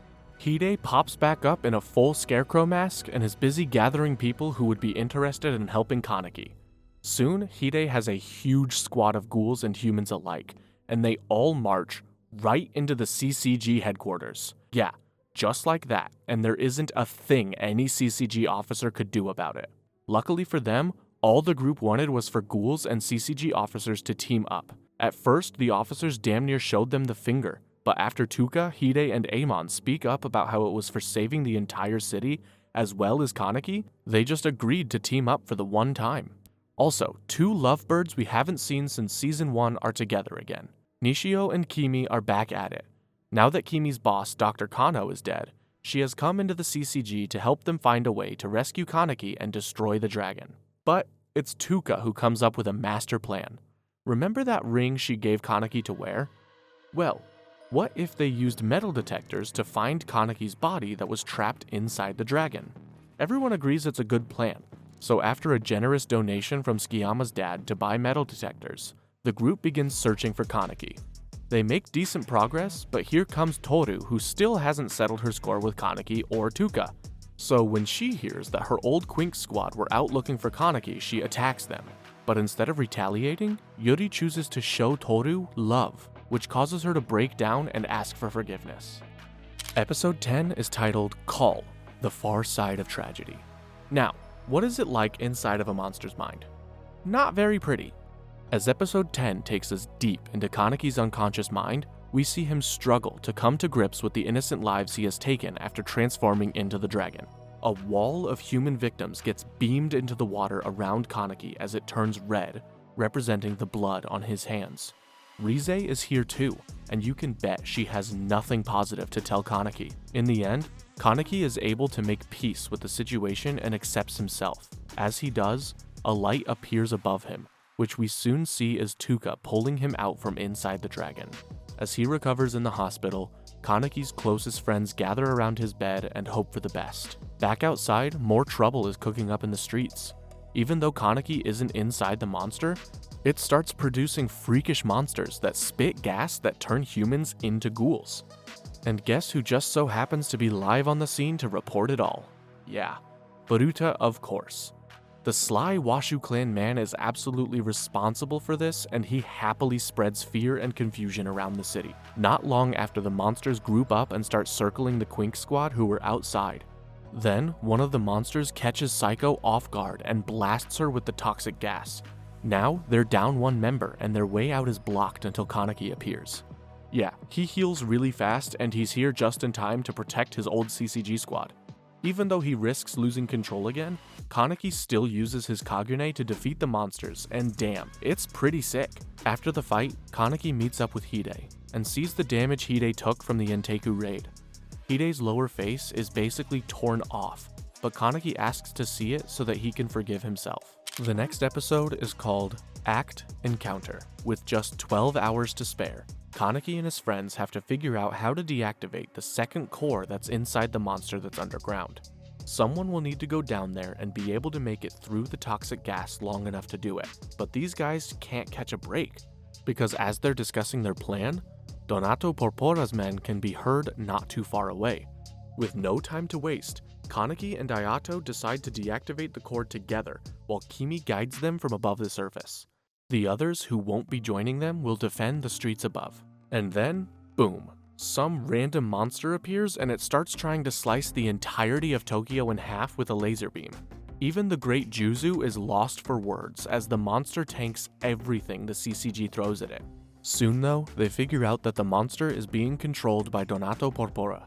Hide pops back up in a full scarecrow mask and is busy gathering people who would be interested in helping Kaneki. Soon, Hide has a huge squad of ghouls and humans alike, and they all march right into the CCG headquarters. Yeah, just like that, and there isn't a thing any CCG officer could do about it. Luckily for them, all the group wanted was for ghouls and CCG officers to team up. At first, the officers damn near showed them the finger, but after Tuka, Hide, and Amon speak up about how it was for saving the entire city, as well as Kaneki, they just agreed to team up for the one time. Also, two lovebirds we haven't seen since Season 1 are together again. Nishio and Kimi are back at it. Now that Kimi's boss, Dr. Kano, is dead, she has come into the CCG to help them find a way to rescue Kaneki and destroy the dragon. But it's Tuka who comes up with a master plan. Remember that ring she gave Kaneki to wear? Well, what if they used metal detectors to find Kaneki's body that was trapped inside the dragon? Everyone agrees it's a good plan, so after a generous donation from Tsukiyama's dad to buy metal detectors, the group begins searching for Kaneki. They make decent progress, but here comes Toru, who still hasn't settled her score with Kaneki or Tuka. So when she hears that her old Quinx Squad were out looking for Kaneki, she attacks them. But instead of retaliating, Yuri chooses to show Toru love, which causes her to break down and ask for forgiveness. Episode 10 is titled Call, The Far Side of Tragedy. Now, what is it like inside of a monster's mind? Not very pretty. As episode 10 takes us deep into Kaneki's unconscious mind, we see him struggle to come to grips with the innocent lives he has taken after transforming into the dragon. A wall of human victims gets beamed into the water around Kaneki as it turns red, representing the blood on his hands. Rize is here too, and you can bet she has nothing positive to tell Kaneki. In the end, Kaneki is able to make peace with the situation and accepts himself. As he does, a light appears above him, which we soon see is Tuka pulling him out from inside the dragon. As he recovers in the hospital, Kaneki's closest friends gather around his bed and hope for the best. Back outside, more trouble is cooking up in the streets. Even though Kaneki isn't inside the monster, it starts producing freakish monsters that spit gas that turn humans into ghouls. And guess who just so happens to be live on the scene to report it all? Yeah, Furuta, of course. The sly Washu clan man is absolutely responsible for this, and he happily spreads fear and confusion around the city. Not long after the monsters group up and start circling the Quinx Squad who were outside, Then, one of the monsters catches Psycho off guard and blasts her with the toxic gas. Now, they're down one member and their way out is blocked until Kaneki appears. Yeah, he heals really fast and he's here just in time to protect his old CCG squad. Even though he risks losing control again, Kaneki still uses his Kagune to defeat the monsters, and damn, it's pretty sick. After the fight, Kaneki meets up with Hide, and sees the damage Hide took from the Anteiku raid. Hide's lower face is basically torn off, but Kaneki asks to see it so that he can forgive himself. The next episode is called Act Encounter. With just 12 hours to spare, Kaneki and his friends have to figure out how to deactivate the second core that's inside the monster that's underground. Someone will need to go down there and be able to make it through the toxic gas long enough to do it, but these guys can't catch a break, because as they're discussing their plan, Donato Porpora's men can be heard not too far away. With no time to waste, Kaneki and Ayato decide to deactivate the core together, while Kimi guides them from above the surface. The others who won't be joining them will defend the streets above. And then, boom, some random monster appears and it starts trying to slice the entirety of Tokyo in half with a laser beam. Even the great Juzu is lost for words as the monster tanks everything the CCG throws at it. Soon though, they figure out that the monster is being controlled by Donato Porpora,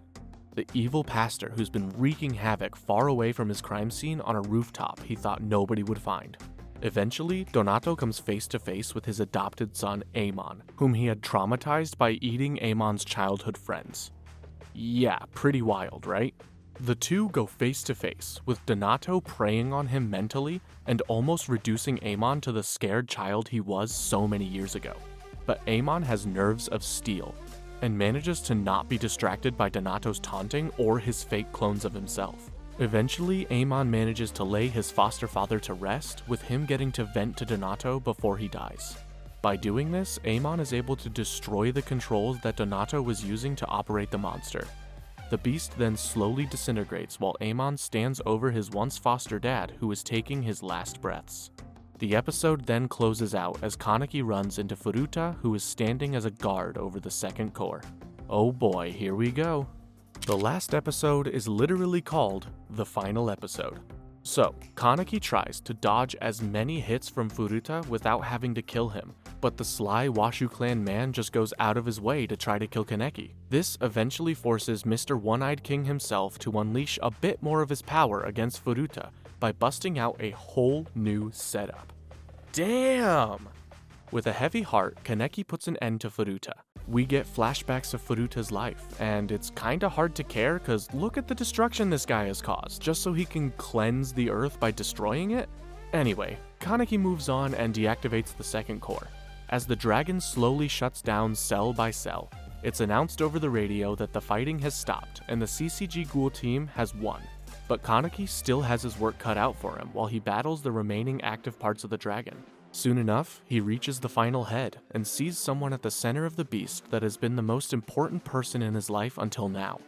the evil pastor who's been wreaking havoc far away from his crime scene on a rooftop he thought nobody would find. Eventually, Donato comes face to face with his adopted son Amon, whom he had traumatized by eating Amon's childhood friends. Yeah, pretty wild, right? The two go face to face, with Donato preying on him mentally and almost reducing Amon to the scared child he was so many years ago. But Amon has nerves of steel, and manages to not be distracted by Donato's taunting or his fake clones of himself. Eventually, Amon manages to lay his foster father to rest, with him getting to vent to Donato before he dies. By doing this, Amon is able to destroy the controls that Donato was using to operate the monster. The beast then slowly disintegrates while Amon stands over his once foster dad who is taking his last breaths. The episode then closes out as Kaneki runs into Furuta, who is standing as a guard over the second core. Oh boy, here we go. The last episode is literally called the final episode. So, Kaneki tries to dodge as many hits from Furuta without having to kill him, but the sly Washu clan man just goes out of his way to try to kill Kaneki. This eventually forces Mr. One-Eyed King himself to unleash a bit more of his power against Furuta by busting out a whole new setup. Damn! With a heavy heart, Kaneki puts an end to Furuta. We get flashbacks of Furuta's life, and it's kinda hard to care cause look at the destruction this guy has caused, just so he can cleanse the earth by destroying it? Anyway, Kaneki moves on and deactivates the second core. As the dragon slowly shuts down cell by cell, it's announced over the radio that the fighting has stopped and the CCG Ghoul team has won. But Kaneki still has his work cut out for him while he battles the remaining active parts of the dragon. Soon enough, he reaches the final head and sees someone at the center of the beast that has been the most important person in his life until now,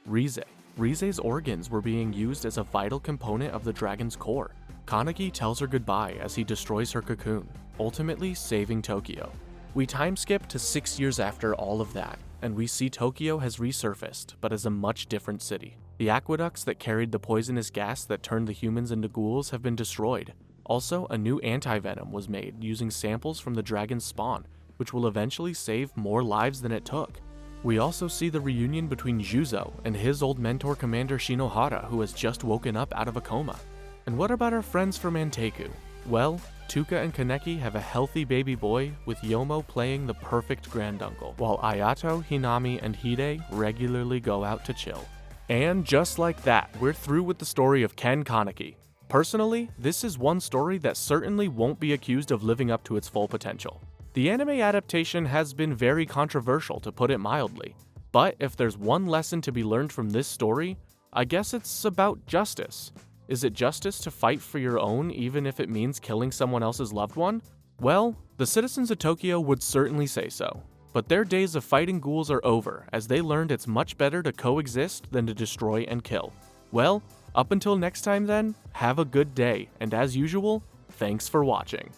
Rize. Rize's organs were being used as a vital component of the dragon's core. Kaneki tells her goodbye as he destroys her cocoon, ultimately saving Tokyo. We time skip to 6 years after all of that, and we see Tokyo has resurfaced, but as a much different city. The aqueducts that carried the poisonous gas that turned the humans into ghouls have been destroyed. Also, a new anti-venom was made using samples from the dragon's spawn, which will eventually save more lives than it took. We also see the reunion between Juzo and his old mentor Commander Shinohara, who has just woken up out of a coma. And what about our friends from Anteiku? Well, Tuka and Kaneki have a healthy baby boy, with Yomo playing the perfect granduncle, while Ayato, Hinami, and Hide regularly go out to chill. And just like that, we're through with the story of Ken Kaneki. Personally, this is one story that certainly won't be accused of living up to its full potential. The anime adaptation has been very controversial, to put it mildly, but if there's one lesson to be learned from this story, I guess it's about justice. Is it justice to fight for your own even if it means killing someone else's loved one? Well, the citizens of Tokyo would certainly say so, but their days of fighting ghouls are over as they learned it's much better to coexist than to destroy and kill. Well, up until next time then, have a good day, and as usual, thanks for watching.